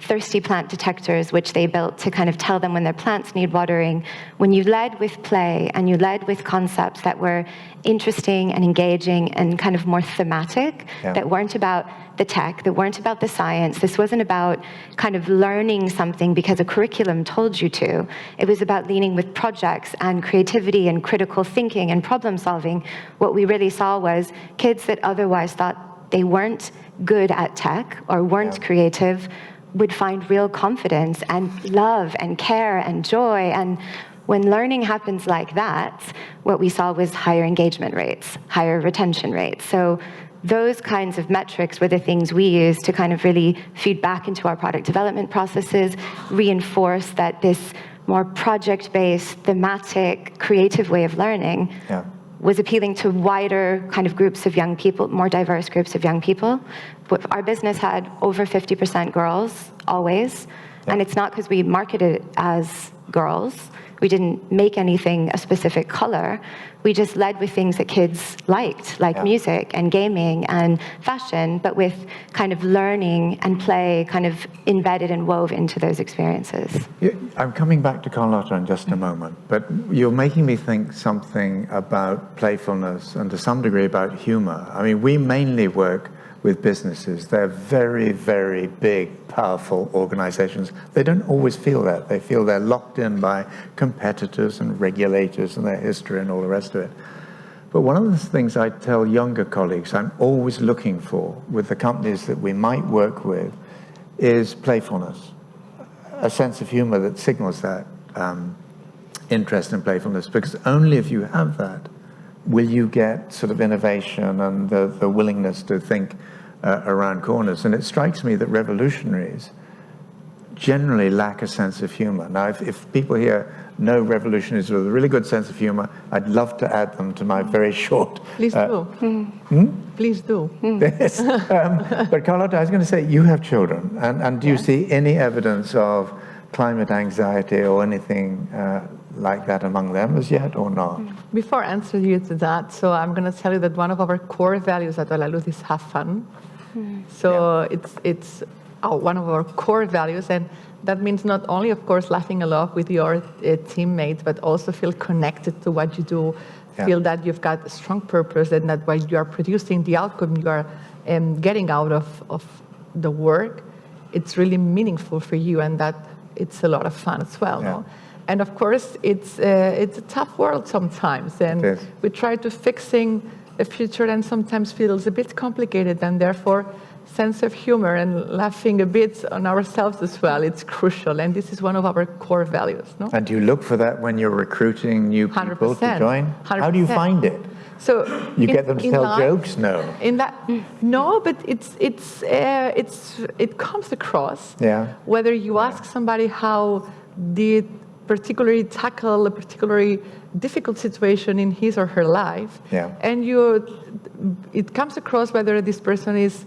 thirsty plant detectors, which they built to kind of tell them when their plants need watering, when you led with play and you led with concepts that were interesting and engaging and kind of more thematic, that weren't about the tech, that weren't about the science. This wasn't about kind of learning something because a curriculum told you to. It was about leaning with projects and creativity and critical thinking and problem solving. What we really saw was kids that otherwise thought they weren't good at tech or weren't creative would find real confidence and love and care and joy. And when learning happens like that, what we saw was higher engagement rates, higher retention rates. So those kinds of metrics were the things we used to kind of really feed back into our product development processes, reinforce that this more project-based, thematic, creative way of learning was appealing to wider kind of groups of young people, more diverse groups of young people. But our business had over 50% girls, always. And it's not because we marketed it as girls. We didn't make anything a specific color. We just led with things that kids liked, like music and gaming and fashion, but with kind of learning and play kind of embedded and wove into those experiences. I'm coming back to Carlota in just a moment, but you're making me think something about playfulness and to some degree about humor. I mean, we mainly work with businesses. They're very, very big, powerful organizations. They don't always feel that. They feel they're locked in by competitors and regulators and their history and all the rest of it. But one of the things I tell younger colleagues I'm always looking for with the companies that we might work with is playfulness, a sense of humor that signals that interest in playfulness, because only if you have that will you get sort of innovation and the willingness to think around corners. And it strikes me that revolutionaries generally lack a sense of humor. Now, if people here know revolutionaries with a really good sense of humor, I'd love to add them to my very short... Please do. Please do. Yes. But Carlota, I was going to say, you have children, and do you see any evidence of climate anxiety or anything like that among them as yet, or not? Before answering you to that, so I'm going to tell you that one of our core values at Holaluz is have fun. So it's one of our core values, and that means not only, of course, laughing a lot with your teammates, but also feel connected to what you do, feel that you've got a strong purpose, and that while you are producing the outcome you are getting out of the work, it's really meaningful for you, and that it's a lot of fun as well. No? And of course, it's a tough world sometimes, and we try to fixing a future and sometimes feels a bit complicated, and therefore sense of humor and laughing a bit on ourselves as well. It's crucial, and this is one of our core values. No? And do you look for that when you're recruiting new people 100%, to join? 100%. How do you find it? So You get them to tell jokes? No. No, but it comes across. Yeah. Whether you ask somebody how did particularly tackle a particularly difficult situation in his or her life, Yeah. and it comes across whether this person is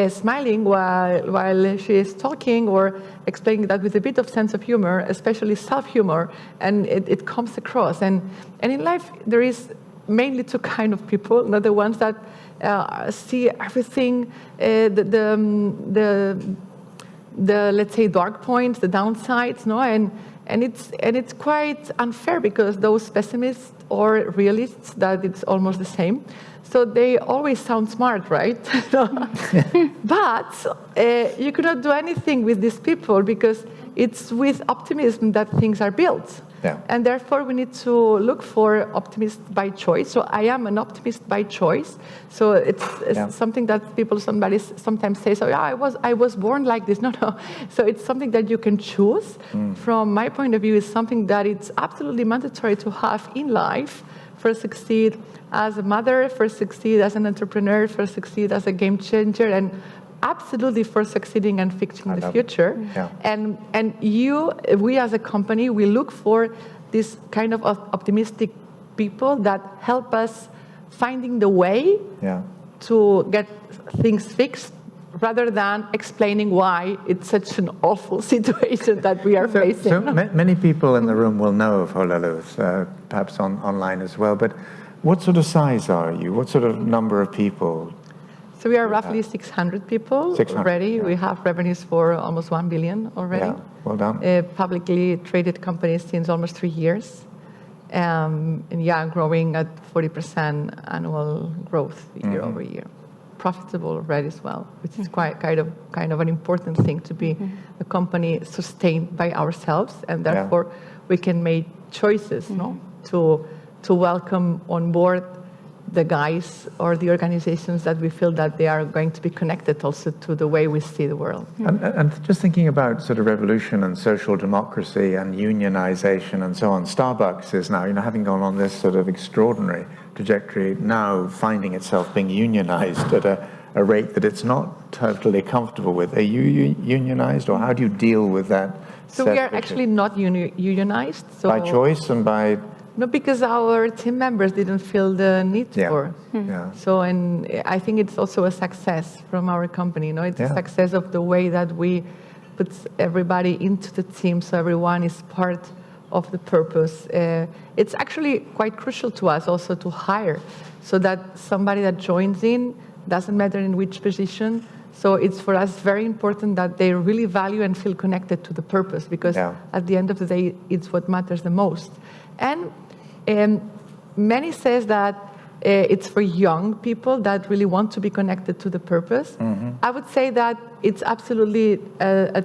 smiling while she is talking or explaining that with a bit of sense of humor, especially self-humor, and it comes across. And in life, there is mainly two kind of people, not the ones that see everything, the let's say dark points, the downsides, no, and it's quite unfair because those pessimists or realists, that it's almost the same. So they always sound smart, right? But you cannot do anything with these people because it's with optimism that things are built. Yeah. And therefore, we need to look for optimists by choice. So I am an optimist by choice. So it's something that sometimes say, so yeah, I was born like this. No. So it's something that you can choose. From my point of view, it's something that it's absolutely mandatory to have in life for succeed as a mother, for succeed as an entrepreneur, for succeed as a game changer, and absolutely for succeeding and fixing the future. Yeah. And we as a company, we look for this kind of optimistic people that help us finding the way to get things fixed, rather than explaining why it's such an awful situation that we are facing. So many people in the room will know of Holaluz, perhaps online as well, but what sort of size are you? What sort of number of people? So we are roughly 600 people 600, already. yeah. We have revenues for almost 1 billion already. Yeah, well done. Publicly traded company since almost 3 years. And growing at 40% annual growth year over year. Profitable already as well, which is quite kind of an important thing to be a company sustained by ourselves, and therefore we can make choices, to welcome on board the guys or the organizations that we feel that they are going to be connected also to the way we see the world. And just thinking about sort of revolution and social democracy and unionization and so on, Starbucks is now, having gone on this sort of extraordinary trajectory, now finding itself being unionized at a rate that it's not totally comfortable with. Are you unionized, or how do you deal with that? So we are actually not unionized. So by choice and by... No, because our team members didn't feel the need for. Yeah. So, and I think it's also a success from our company. It's a success of the way that we put everybody into the team, so everyone is part of the purpose. It's actually quite crucial to us also to hire, so that somebody that joins in, doesn't matter in which position. So it's for us very important that they really value and feel connected to the purpose, because at the end of the day, it's what matters the most. And many says that it's for young people that really want to be connected to the purpose. I would say that it's absolutely a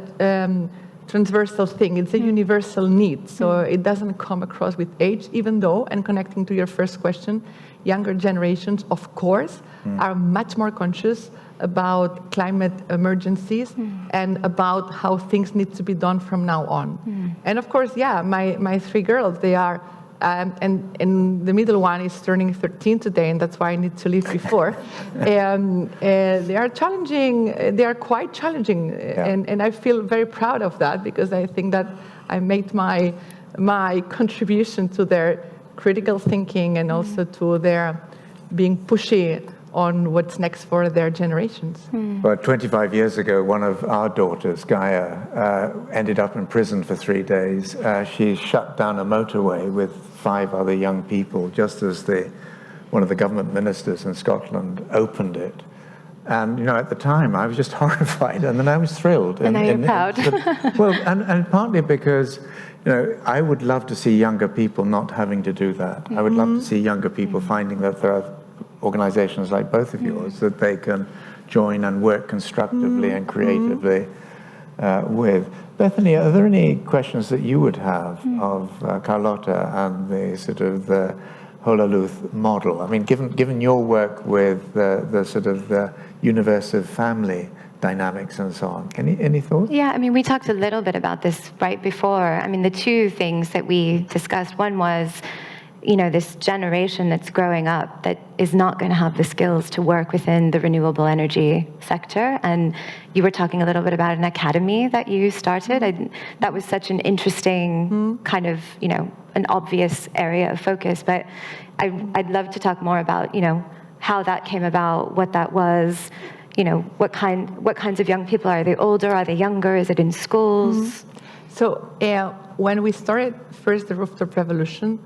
transversal thing. It's a universal need. So it doesn't come across with age, even though, and connecting to your first question, younger generations, of course, are much more conscious about climate emergencies and about how things need to be done from now on. And of course, my 3 girls, they are, and the middle one is turning 13 today, and that's why I need to leave before. They are challenging, they are quite challenging, and I feel very proud of that, because I think that I made my contribution to their critical thinking and also to their being pushy on what's next for their generations. But 25 years ago, one of our daughters, Gaia, ended up in prison for 3 days. She shut down a motorway with 5 other young people just as one of the government ministers in Scotland opened it. And, at the time, I was just horrified, and then I was thrilled. And now you're proud. Well, and partly because, I would love to see younger people not having to do that. I would love to see younger people finding that there are organizations like both of yours that they can join and work constructively and creatively with. Bethany, are there any questions that you would have of Carlota and the sort of Holaluz model? I mean, given your work with the sort of the universe of family dynamics and so on, any thoughts? Yeah, I mean, we talked a little bit about this right before. I mean, the two things that we discussed, one was, this generation that's growing up that is not going to have the skills to work within the renewable energy sector. And you were talking a little bit about an academy that you started. That was such an interesting kind of, an obvious area of focus. But I'd love to talk more about, how that came about, what that was, what kinds of young people are they? Older? Are they younger? Is it in schools? So when we started first the Rooftop Revolution,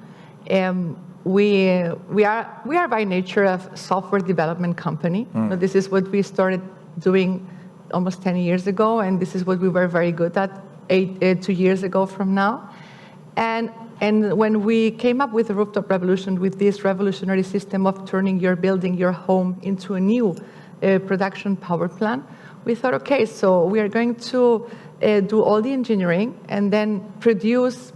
we are by nature a software development company. So this is what we started doing almost 10 years ago, and this is what we were very good at 2 years ago from now. And when we came up with the Rooftop Revolution, with this revolutionary system of turning your building, your home, into a new production power plant, we thought, okay, so we are going to do all the engineering and then produce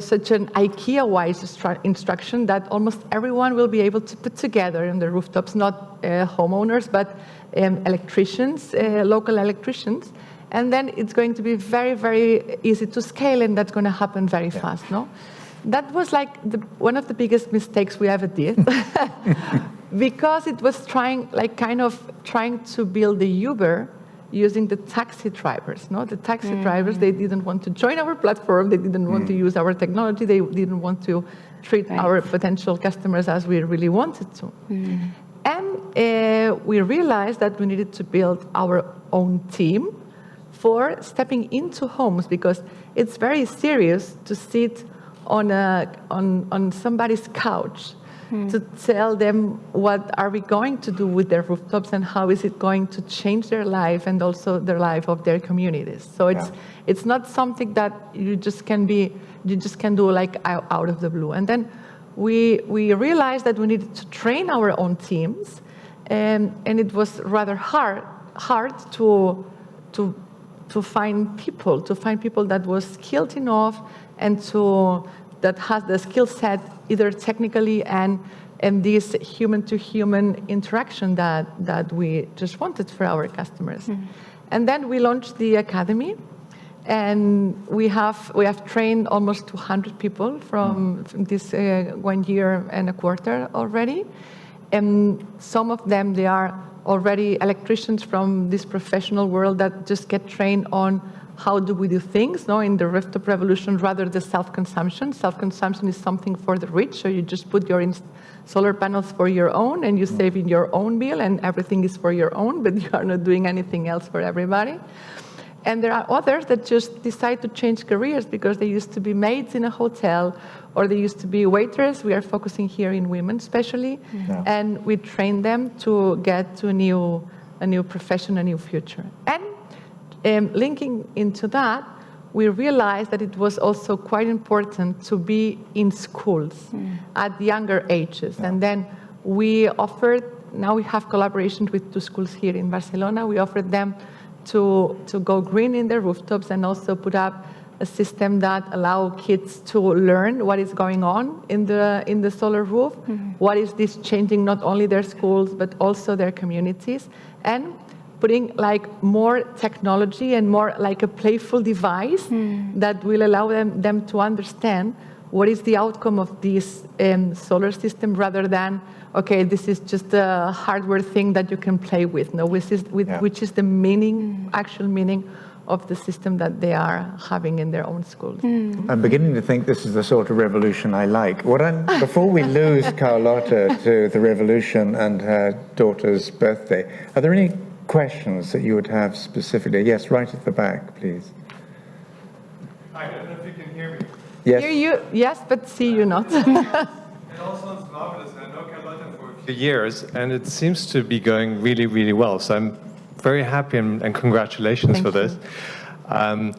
such an IKEA-wise instruction that almost everyone will be able to put together in the rooftops, not homeowners, but electricians, local electricians. And then it's going to be very, very easy to scale, and that's going to happen very fast, no? That was like one of the biggest mistakes we ever did, because it was trying to build the Uber using the taxi drivers. No, the taxi drivers, they didn't want to join our platform. They didn't want to use our technology. They didn't want to treat our potential customers as we really wanted to. And we realized that we needed to build our own team for stepping into homes, because it's very serious to sit on somebody's couch to tell them what are we going to do with their rooftops and how is it going to change their life and also the life of their communities. So it's not something that you just can do like out of the blue. And then we realized that we needed to train our own teams, and it was rather hard to find people that was skilled enough and that has the skill set either technically and this human-to-human interaction that we just wanted for our customers. And then we launched the academy, and we have trained almost 200 people from this 1 year and a quarter already. And some of them, they are already electricians from this professional world that just get trained on how do we do things, no? In the Rooftop Revolution, rather than self-consumption. Self-consumption is something for the rich, so you just put your solar panels for your own, and you save in your own bill, and everything is for your own, but you are not doing anything else for everybody. And there are others that just decide to change careers because they used to be maids in a hotel, or they used to be waiters. We are focusing here in women especially, and we train them to get to a new profession, a new future. And linking into that, we realized that it was also quite important to be in schools at younger ages. And then we offered, now we have collaborations with 2 schools here in Barcelona. We offered them to go green in their rooftops and also put up a system that allow kids to learn what is going on in the solar roof. What is this changing not only their schools but also their communities, and putting like more technology and more like a playful device that will allow them to understand what is the outcome of this solar system, rather than, okay, this is just a hardware thing that you can play with. No, which is the meaning, actual meaning of the system that they are having in their own schools. I'm beginning to think this is the sort of revolution I like. Before we lose Carlota to the revolution and her daughter's birthday, are there any questions that you would have specifically? Yes, right at the back, please. I don't know if you can hear me. Yes. Hear you, yes, but see you not. It all sounds marvelous. I know Carlota for a few years, and it seems to be going really, really well. So I'm very happy, and congratulations for this. I'm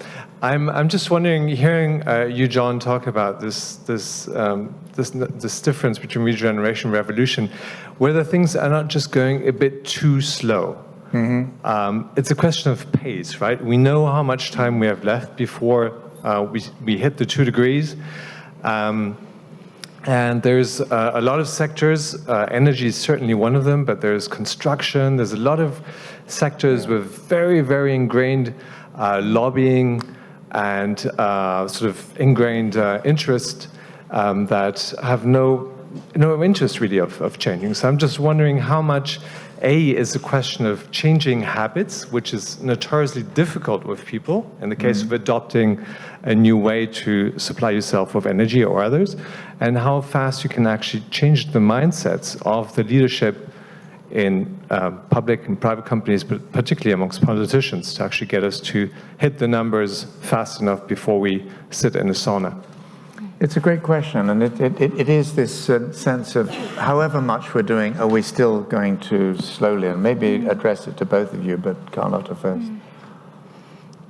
just wondering, hearing you, John, talk about this difference between regeneration and revolution, whether things are not just going a bit too slow. It's a question of pace, right? We know how much time we have left before we hit the 2 degrees. And there's a lot of sectors, energy is certainly one of them, but there's construction, there's a lot of sectors with very, very ingrained lobbying and sort of ingrained interest that have no interest really of changing. So I'm just wondering how much is a question of changing habits, which is notoriously difficult with people in the case of adopting a new way to supply yourself with energy or others, and how fast you can actually change the mindsets of the leadership in public and private companies, but particularly amongst politicians, to actually get us to hit the numbers fast enough before we sit in a sauna. It's a great question, and it is this sense of however much we're doing, are we still going to slowly, and maybe address it to both of you, but Carlota first.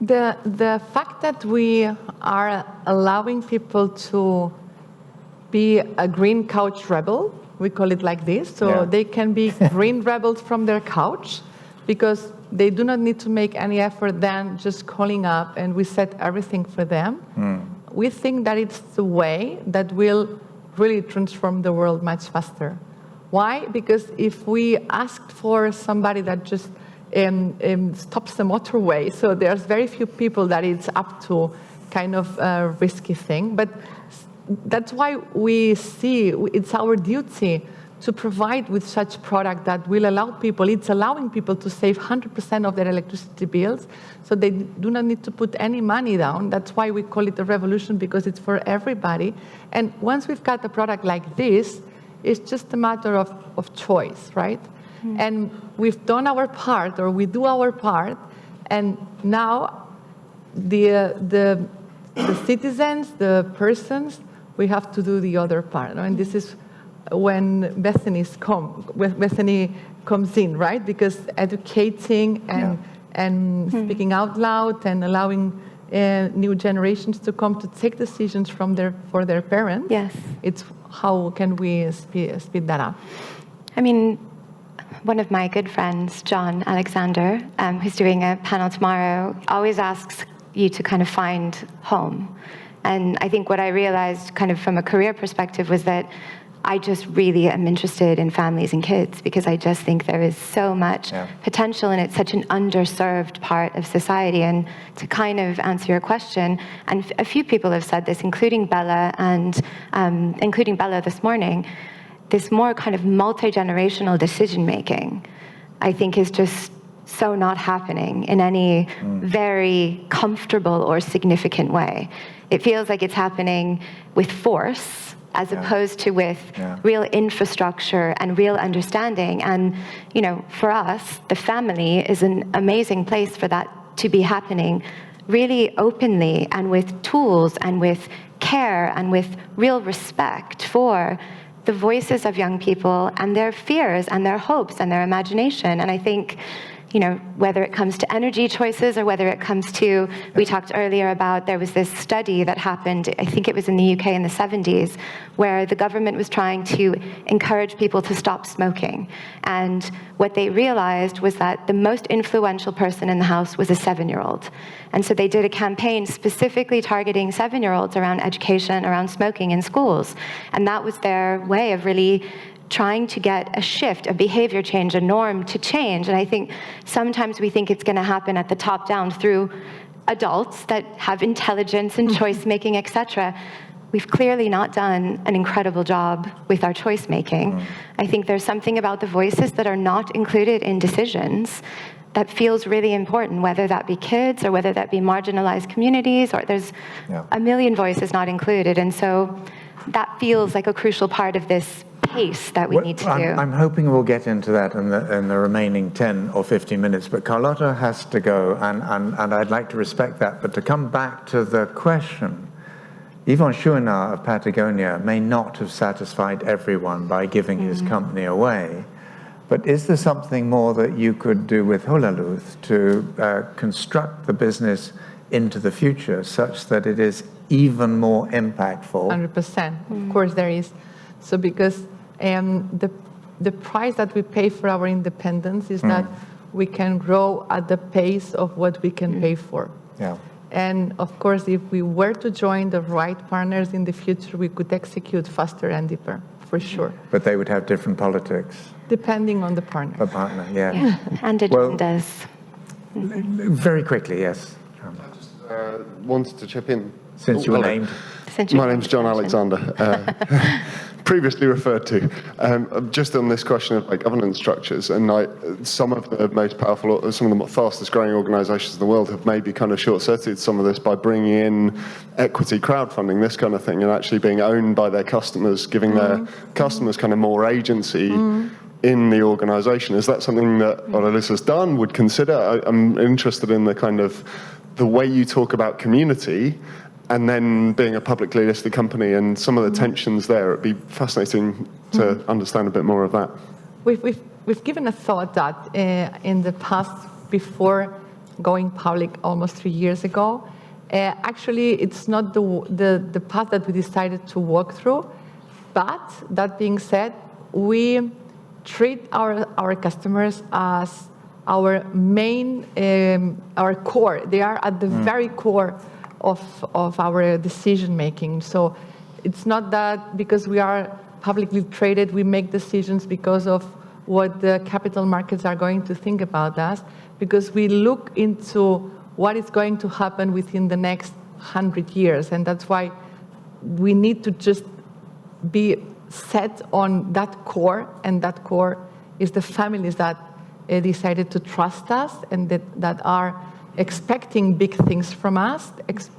The fact that we are allowing people to be a green couch rebel, we call it like this, so they can be green rebels from their couch, because they do not need to make any effort than just calling up and we set everything for them. We think that it's the way that will really transform the world much faster. Why? Because if we asked for somebody that just stops the motorway, so there's very few people that it's up to kind of a risky thing, but that's why we see it's our duty to provide with such product that will allow people, it's allowing people to save 100% of their electricity bills, so they do not need to put any money down. That's why we call it a revolution, because it's for everybody. And once we've got a product like this, it's just a matter of choice, right? And we've done our part, or we do our part, and now the citizens, the persons, we have to do the other part. And this is when Bethany comes in, right? Because educating and speaking out loud and allowing new generations to come to take decisions for their parents. Yes. It's how can we speed that up? I mean, one of my good friends, John Alexander, who's doing a panel tomorrow, always asks you to kind of find home. And I think what I realized kind of from a career perspective was that I just really am interested in families and kids, because I just think there is so much potential, and it's such an underserved part of society. And to kind of answer your question, and a few people have said this, including Bella and including Bella this morning, this more kind of multi-generational decision-making, I think, is just so not happening in any very comfortable or significant way. It feels like it's happening with force, as opposed to with real infrastructure and real understanding. And, you know, for us, the family is an amazing place for that to be happening really openly and with tools and with care and with real respect for the voices of young people and their fears and their hopes and their imagination. And I think, you know, whether it comes to energy choices or whether it comes to, we talked earlier about, there was this study that happened, I think it was in the UK in the 70s, where the government was trying to encourage people to stop smoking. And what they realized was that the most influential person in the house was a 7-year-old. And so they did a campaign specifically targeting 7-year-olds around education, around smoking in schools. And that was their way of really trying to get a shift, a behavior change, a norm to change. And I think sometimes we think it's going to happen at the top down through adults that have intelligence and choice making, etc. We've clearly not done an incredible job with our choice making. I think there's something about the voices that are not included in decisions that feels really important, whether that be kids or whether that be marginalized communities, or there's a million voices not included. And so that feels like a crucial part of this pace that we need to do. I'm hoping we'll get into that in the remaining 10 or 15 minutes, but Carlota has to go, and I'd like to respect that. But to come back to the question, Yvon Chouinard of Patagonia may not have satisfied everyone by giving his company away, but is there something more that you could do with Holaluz to construct the business into the future such that it is even more impactful? 100%. Of course there is. So because the price that we pay for our independence is that we can grow at the pace of what we can pay for. And of course, if we were to join the right partners in the future, we could execute faster and deeper, for sure. But they would have different politics. Depending on the partner. A partner, yeah. And agendas. Very quickly, yes. Wanted to chip in. Since you were named. My name's John Alexander, previously referred to. Just on this question of governance structures, and some of the most powerful, some of the fastest growing organisations in the world have maybe kind of short-circuited some of this by bringing in equity crowdfunding, this kind of thing, and actually being owned by their customers, giving their customers kind of more agency in the organisation. Is that something that Holaluz has done, would consider? I'm interested in the way you talk about community, and then being a publicly listed company and some of the tensions there. It'd be fascinating to understand a bit more of that. We've given a thought that in the past, before going public almost 3 years ago, actually it's not the path that we decided to walk through. But that being said, we treat our customers as our main, our core. They are at the very core of our decision making. So it's not that because we are publicly traded, we make decisions because of what the capital markets are going to think about us, because we look into what is going to happen within the next 100 years. And that's why we need to just be set on that core, and that core is the families that decided to trust us and that are expecting big things from us.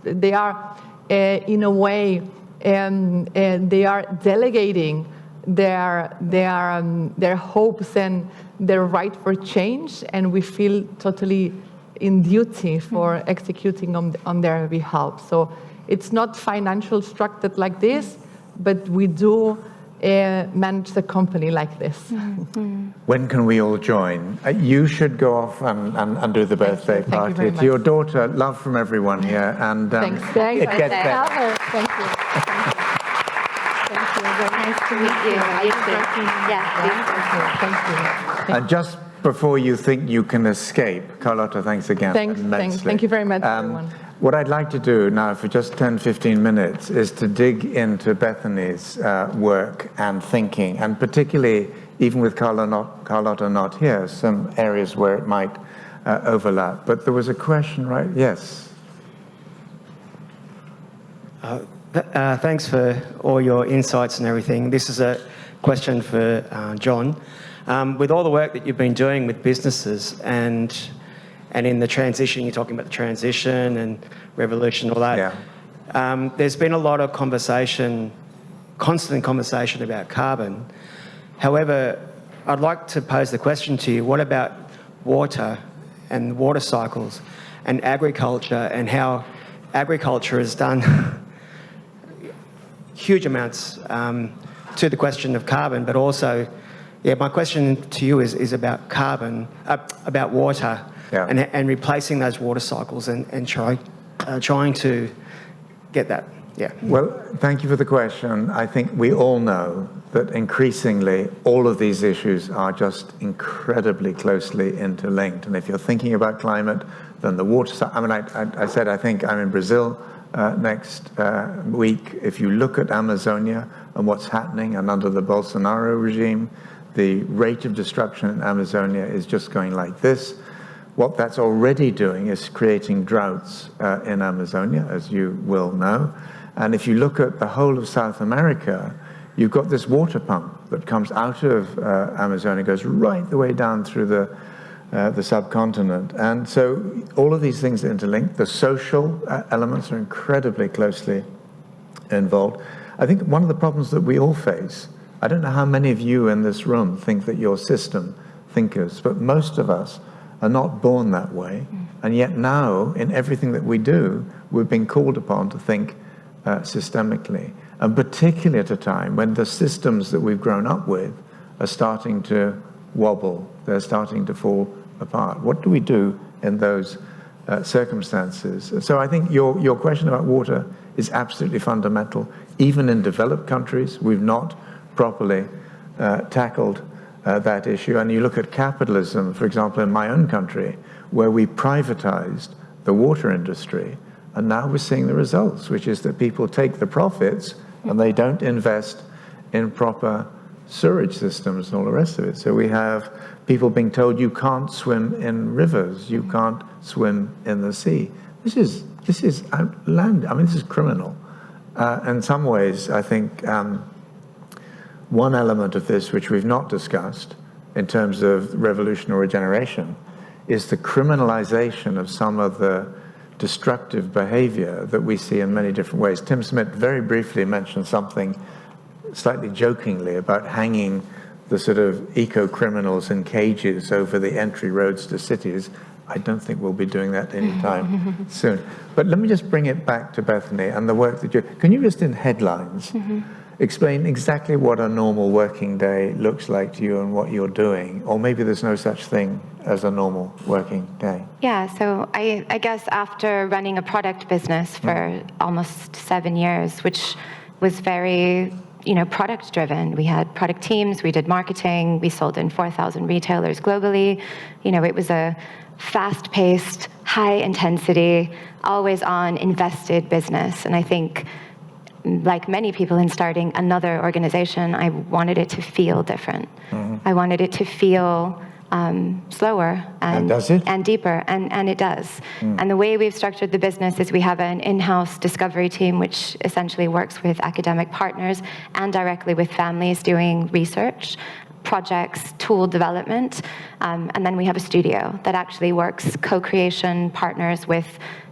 They are, in a way, they are delegating their hopes and their right for change, and we feel totally in duty for executing on their behalf. So it's not financial structured like this, but we do manage the company like this. When can we all join? You should go off and do the birthday party. Thank you very To much. your daughter, love from everyone here. And Thanks. it gets better. Thank you. Thank you. Very Nice to meet you. Thank you. And just before you think you can escape, Carlota, thanks again. Thanks. immensely. Thank you very much, everyone. What I'd like to do now for just 10, 15 minutes is to dig into Bethany's work and thinking, and particularly, even with Carlota not here, some areas where it might overlap. But there was a question, right? Yes. Thanks for all your insights and everything. This is a question for John. With all the work that you've been doing with businesses and in the transition, you're talking about the transition and revolution, all that. Yeah. There's been a lot of constant conversation about carbon. However, I'd like to pose the question to you, what about water and water cycles and agriculture, and how agriculture has done huge amounts to the question of carbon, but also, my question to you is about carbon, about water. Yeah. And replacing those water cycles and trying to get that. Yeah. Well, thank you for the question. I think we all know that increasingly all of these issues are just incredibly closely interlinked. And if you're thinking about climate, then the water. I mean, I said I think I'm in Brazil next week. If you look at Amazonia and what's happening, and under the Bolsonaro regime, the rate of destruction in Amazonia is just going like this. What that's already doing is creating droughts in Amazonia, as you will know. And if you look at the whole of South America, you've got this water pump that comes out of Amazonia, goes right the way down through the subcontinent. And so all of these things are interlinked. The social elements are incredibly closely involved. I think one of the problems that we all face, I don't know how many of you in this room think that you're system thinkers, but most of us are not born that way, and yet now, in everything that we do, we've been called upon to think systemically, and particularly at a time when the systems that we've grown up with are starting to wobble, they're starting to fall apart. What do we do in those circumstances? So I think your question about water is absolutely fundamental. Even in developed countries, we've not properly tackled that issue. And you look at capitalism, for example, in my own country, where we privatized the water industry, And now we're seeing the results, which is that people take the profits and they don't invest in proper sewage systems and all the rest of it. So we have people being told you can't swim in rivers, you can't swim in the sea. This is outlandish. I mean, this is criminal. In some ways, I think one element of this, which we've not discussed in terms of revolution or regeneration, is the criminalization of some of the destructive behavior that we see in many different ways. Tim Smith very briefly mentioned something slightly jokingly about hanging the sort of eco-criminals in cages over the entry roads to cities. I don't think we'll be doing that anytime soon. But let me just bring it back to Bethany and the work that you... Can you just in headlines explain exactly what a normal working day looks like to you and what you're doing? Or maybe there's no such thing as a normal working day. Yeah, so I guess after running a product business for almost 7 years, which was very product driven. We had product teams, we did marketing, we sold in 4,000 retailers globally. It was a fast-paced, high-intensity, always-on, invested business. And I think, like many people in starting another organization, I wanted it to feel different. I wanted it to feel slower and deeper, and it does. And the way we've structured the business is we have an in-house discovery team, which essentially works with academic partners and directly with families doing research, projects, tool development, and then we have a studio that actually works co-creation partners with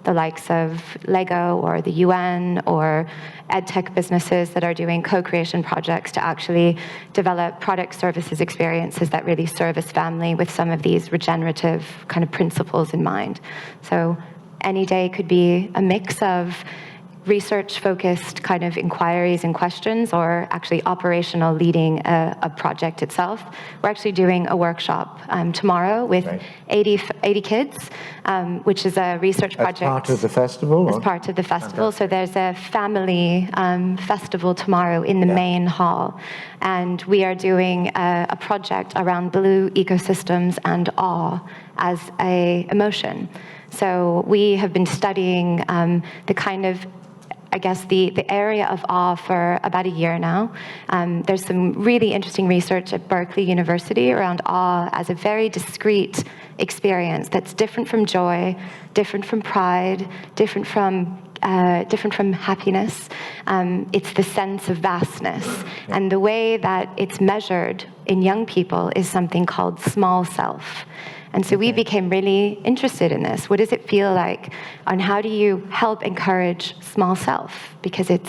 the likes of Lego or the UN or edtech businesses that are doing co-creation projects to actually develop product services experiences that really service family with some of these regenerative kind of principles in mind. So any day could be a mix of research-focused kind of inquiries and questions, or actually operational leading a project itself. We're actually doing a workshop tomorrow with 80 kids, which is a research project. As part of the festival? As part of the festival. So there's a family festival tomorrow in the main hall. And we are doing a project around blue ecosystems and awe as an emotion. So we have been studying the kind of the area of awe for about a year now. There's some really interesting research at Berkeley University around awe as a very discrete experience that's different from joy, different from pride, different from happiness. It's the sense of vastness. And the way that it's measured in young people is something called small self. And so we became really interested in this. What does it feel like? And how do you help encourage small self? Because it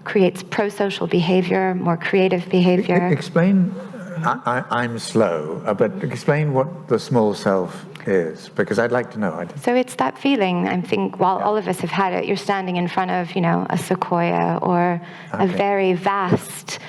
creates pro-social behavior, more creative behavior. Explain, I'm slow, but explain what the small self is, because I'd like to know. So it's that feeling, I think, all of us have had it. You're standing in front of, a sequoia or a very vast,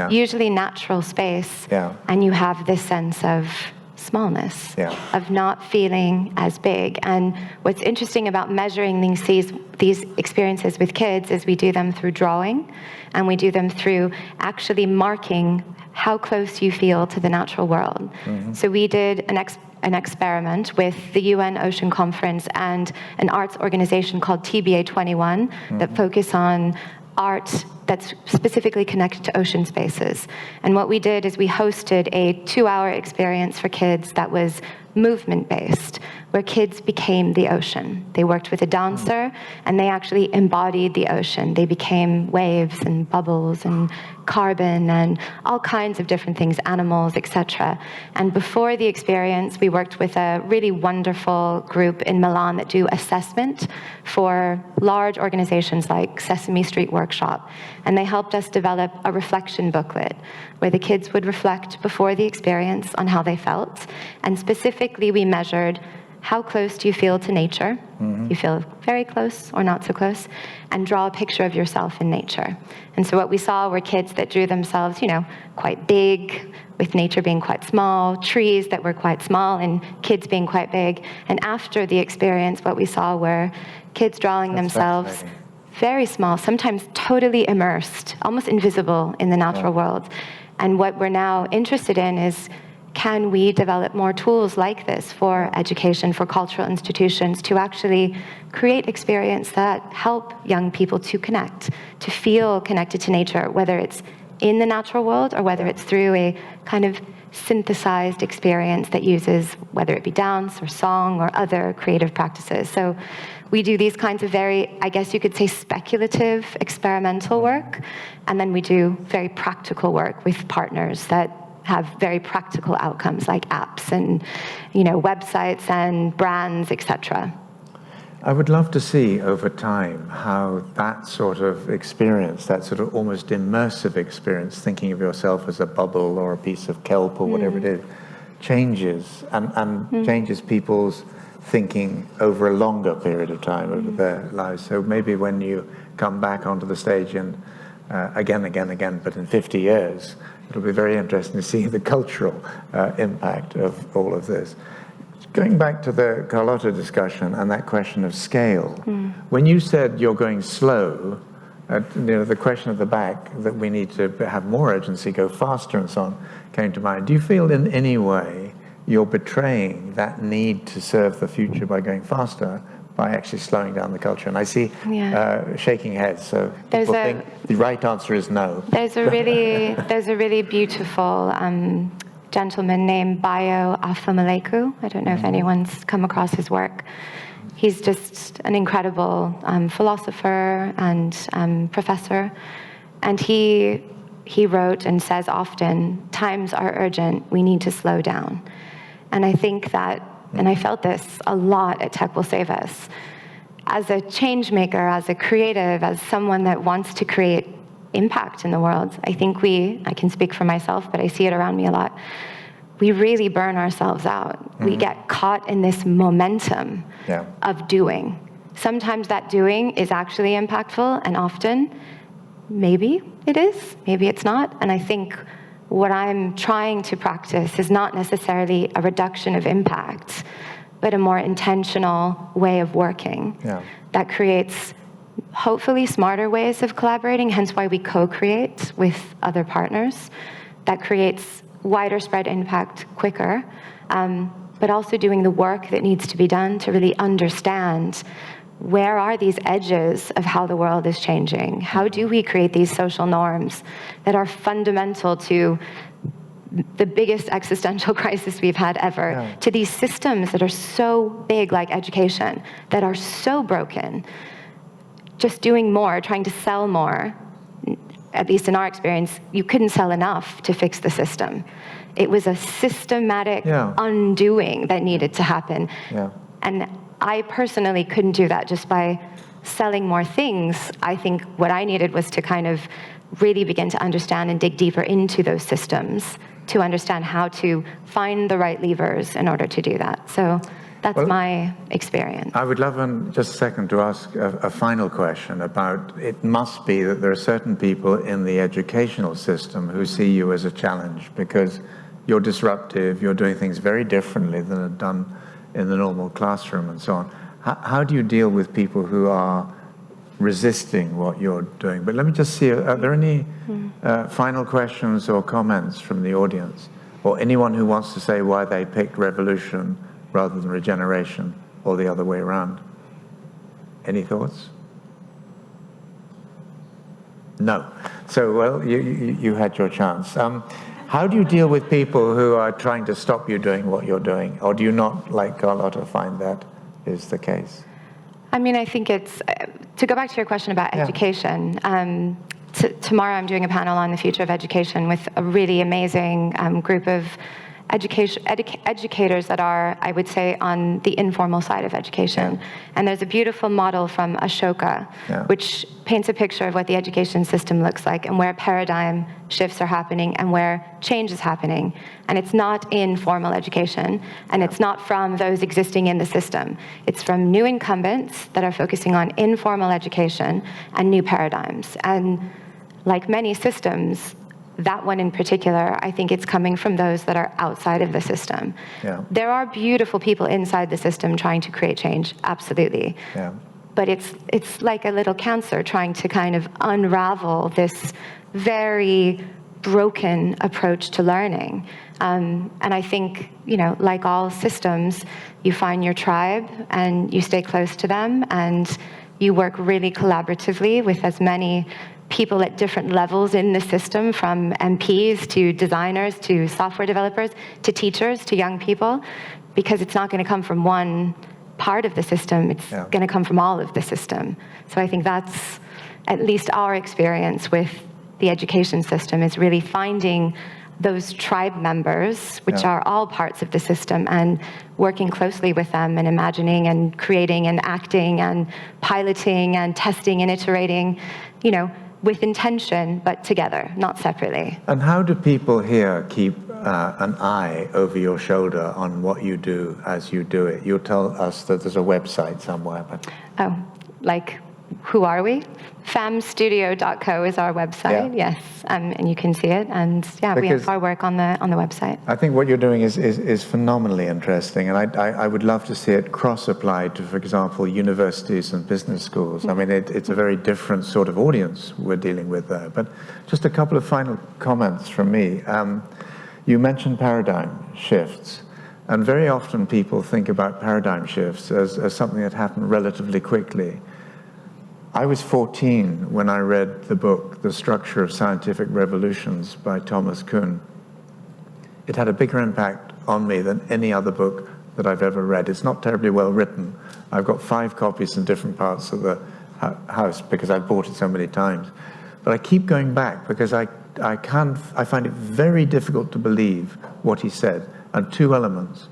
usually natural space, and you have this sense of smallness, of not feeling as big. And what's interesting about measuring these experiences with kids is we do them through drawing, and we do them through actually marking how close you feel to the natural world. So we did an experiment with the UN Ocean Conference and an arts organization called TBA 21 that focus on art that's specifically connected to ocean spaces. And what we did is we hosted a 2-hour experience for kids that was movement-based, where kids became the ocean. They worked with a dancer, and they actually embodied the ocean. They became waves and bubbles and carbon and all kinds of different things, animals, etc. And before the experience, we worked with a really wonderful group in Milan that do assessment for large organizations like Sesame Street Workshop. And they helped us develop a reflection booklet where the kids would reflect before the experience on how they felt. And specifically, we measured how close do you feel to nature? You feel very close or not so close? And draw a picture of yourself in nature. And so what we saw were kids that drew themselves, quite big, with nature being quite small, trees that were quite small, and kids being quite big. And after the experience, what we saw were kids drawing themselves very small, sometimes totally immersed, almost invisible in the natural world. And what we're now interested in is can we develop more tools like this for education, for cultural institutions, to actually create experience that help young people to connect, to feel connected to nature, whether it's in the natural world or whether it's through a kind of synthesized experience that uses, whether it be dance or song or other creative practices. So we do these kinds of very, I guess you could say, speculative, experimental work, and then we do very practical work with partners that have very practical outcomes like apps and, websites and brands, etc. I would love to see over time how that sort of experience, that sort of almost immersive experience, thinking of yourself as a bubble or a piece of kelp or whatever it is, changes and changes people's thinking over a longer period of time, over their lives. So maybe when you come back onto the stage and again, but in 50 years, it'll be very interesting to see the cultural impact of all of this. Going back to the Carlota discussion and that question of scale, when you said you're going slow, the question at the back that we need to have more urgency, go faster and so on, came to mind. Do you feel in any way you're betraying that need to serve the future by going faster, by actually slowing down the culture? And I see shaking heads, so people think the right answer is no. There's a really beautiful gentleman named Bayo Afamaleku. I don't know if anyone's come across his work. He's just an incredible philosopher and professor. And he wrote and says often, times are urgent, we need to slow down. And I think that, and I felt this a lot at Tech Will Save Us, as a change maker, as a creative, as someone that wants to create impact in the world, I think I can speak for myself, but I see it around me a lot, we really burn ourselves out. We get caught in this momentum of doing. Sometimes that doing is actually impactful, and often, maybe it is, maybe it's not. And I think what I'm trying to practice is not necessarily a reduction of impact, but a more intentional way of working that creates hopefully smarter ways of collaborating, hence why we co-create with other partners, that creates wider spread impact quicker, but also doing the work that needs to be done to really understand where are these edges of how the world is changing? How do we create these social norms that are fundamental to the biggest existential crisis we've had ever, to these systems that are so big like education, that are so broken? Just doing more, trying to sell more, at least in our experience, you couldn't sell enough to fix the system. It was a systematic undoing that needed to happen. And I personally couldn't do that just by selling more things. I think what I needed was to kind of really begin to understand and dig deeper into those systems to understand how to find the right levers in order to do that. So that's my experience. I would love in just a second to ask a final question about, it must be that there are certain people in the educational system who see you as a challenge because you're disruptive, you're doing things very differently than are done in the normal classroom and so on. How do you deal with people who are resisting what you're doing? But let me just see, are there any final questions or comments from the audience? Or anyone who wants to say why they picked revolution rather than regeneration, or the other way around? Any thoughts? No. So, well, you had your chance. How do you deal with people who are trying to stop you doing what you're doing? Or do you not, like Carlota, find that is the case? I mean, I think it's, to go back to your question about education, tomorrow I'm doing a panel on the future of education with a really amazing group of educators that are, I would say, on the informal side of education. And there's a beautiful model from Ashoka, which paints a picture of what the education system looks like and where paradigm shifts are happening and where change is happening. And it's not in formal education, and it's not from those existing in the system. It's from new incumbents that are focusing on informal education and new paradigms. And like many systems, that one in particular, I think it's coming from those that are outside of the system. There are beautiful people inside the system trying to create change, absolutely. But it's like a little cancer trying to kind of unravel this very broken approach to learning. And I think, like all systems, you find your tribe and you stay close to them and you work really collaboratively with as many people at different levels in the system, from MPs to designers to software developers to teachers to young people, because it's not going to come from one part of the system, it's going to come from all of the system. So I think that's at least our experience with the education system, is really finding those tribe members, which are all parts of the system, and working closely with them and imagining and creating and acting and piloting and testing and iterating, with intention, but together, not separately. And how do people here keep an eye over your shoulder on what you do as you do it? You'll tell us that there's a website somewhere. But Who are we? famstudio.co is our website, yes, and you can see it. And we have our work on the website. I think what you're doing is phenomenally interesting, and I would love to see it cross-applied to, for example, universities and business schools. I mean, it's a very different sort of audience we're dealing with there. But just a couple of final comments from me. You mentioned paradigm shifts, and very often people think about paradigm shifts as something that happened relatively quickly. I was 14 when I read the book, The Structure of Scientific Revolutions by Thomas Kuhn. It had a bigger impact on me than any other book that I've ever read. It's not terribly well written. I've got 5 copies in different parts of the house because I've bought it so many times. But I keep going back because I find it very difficult to believe what he said, and 2 elements.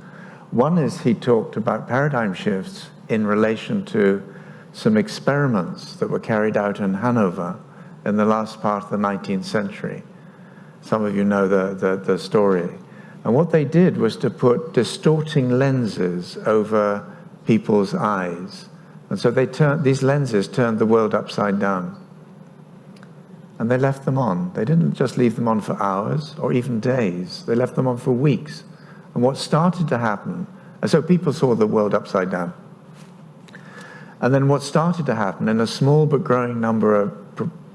One is he talked about paradigm shifts in relation to some experiments that were carried out in Hanover in the last part of the 19th century. Some of you know the story. And what they did was to put distorting lenses over people's eyes. And so these lenses turned the world upside down. And they left them on. They didn't just leave them on for hours or even days. They left them on for weeks. And what started to happen, and so people saw the world upside down. And then what started to happen in a small but growing number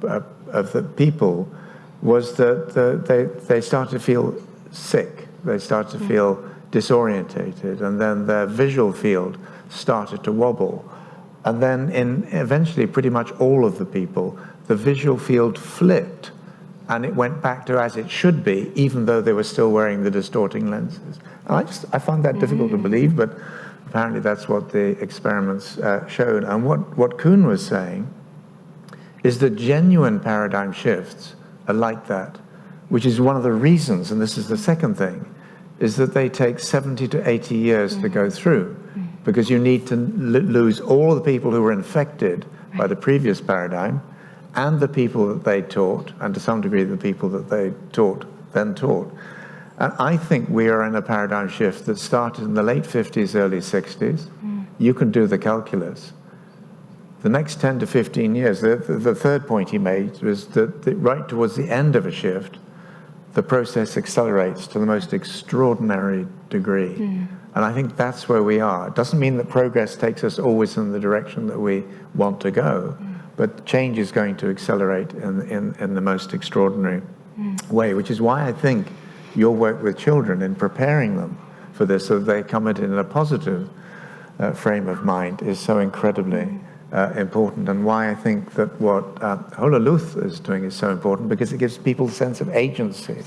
of the people was that they started to feel sick. They started to feel disorientated, and then their visual field started to wobble. And then in eventually pretty much all of the people, the visual field flipped, and it went back to as it should be, even though they were still wearing the distorting lenses. And I find that difficult to believe, but apparently that's what the experiments showed. And what Kuhn was saying is that genuine paradigm shifts are like that, which is one of the reasons, and this is the second thing, is that they take 70 to 80 years to go through, because you need to lose all the people who were infected by the previous paradigm, and the people that they taught, and to some degree the people that they then taught. And I think we are in a paradigm shift that started in the late 50s, early 60s. You can do the calculus. The next 10 to 15 years, the third point he made was that right towards the end of a shift, the process accelerates to the most extraordinary degree. And I think that's where we are. It doesn't mean that progress takes us always in the direction that we want to go, but change is going to accelerate in the most extraordinary way, which is why I think your work with children in preparing them for this so that they come at it in a positive frame of mind is so incredibly important, and why I think that what Holaluz is doing is so important, because it gives people a sense of agency.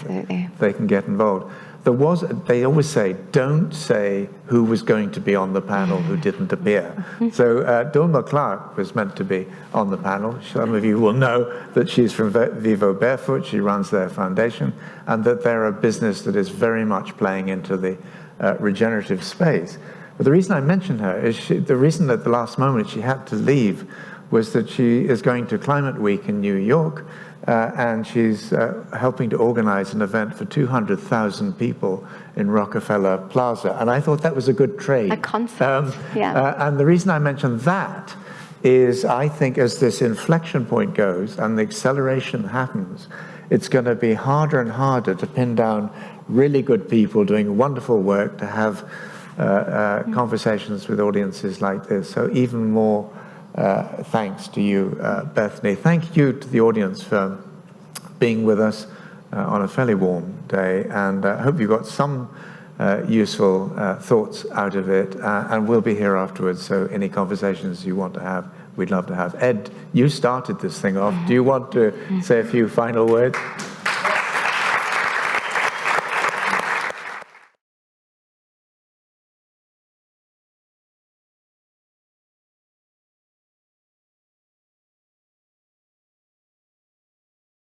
They can get involved. They always say, don't say who was going to be on the panel who didn't appear. So Dulma Clark was meant to be on the panel. Some of you will know that she's from Vivo Barefoot. She runs their foundation, and that they're a business that is very much playing into the regenerative space. But the reason I mentioned her is the reason at the last moment she had to leave was that she is going to Climate Week in New York, and she's helping to organize an event for 200,000 people in Rockefeller Plaza. And I thought that was a good trade. A concept, and the reason I mentioned that is I think as this inflection point goes and the acceleration happens, it's going to be harder and harder to pin down really good people doing wonderful work, to have conversations with audiences like this. So even more thanks to you, Bethany. Thank you to the audience for being with us. on a fairly warm day, and I hope you got some useful thoughts out of it, and we'll be here afterwards, so any conversations you want to have, we'd love to have. Ed, you started this thing off. Do you want to say a few final words?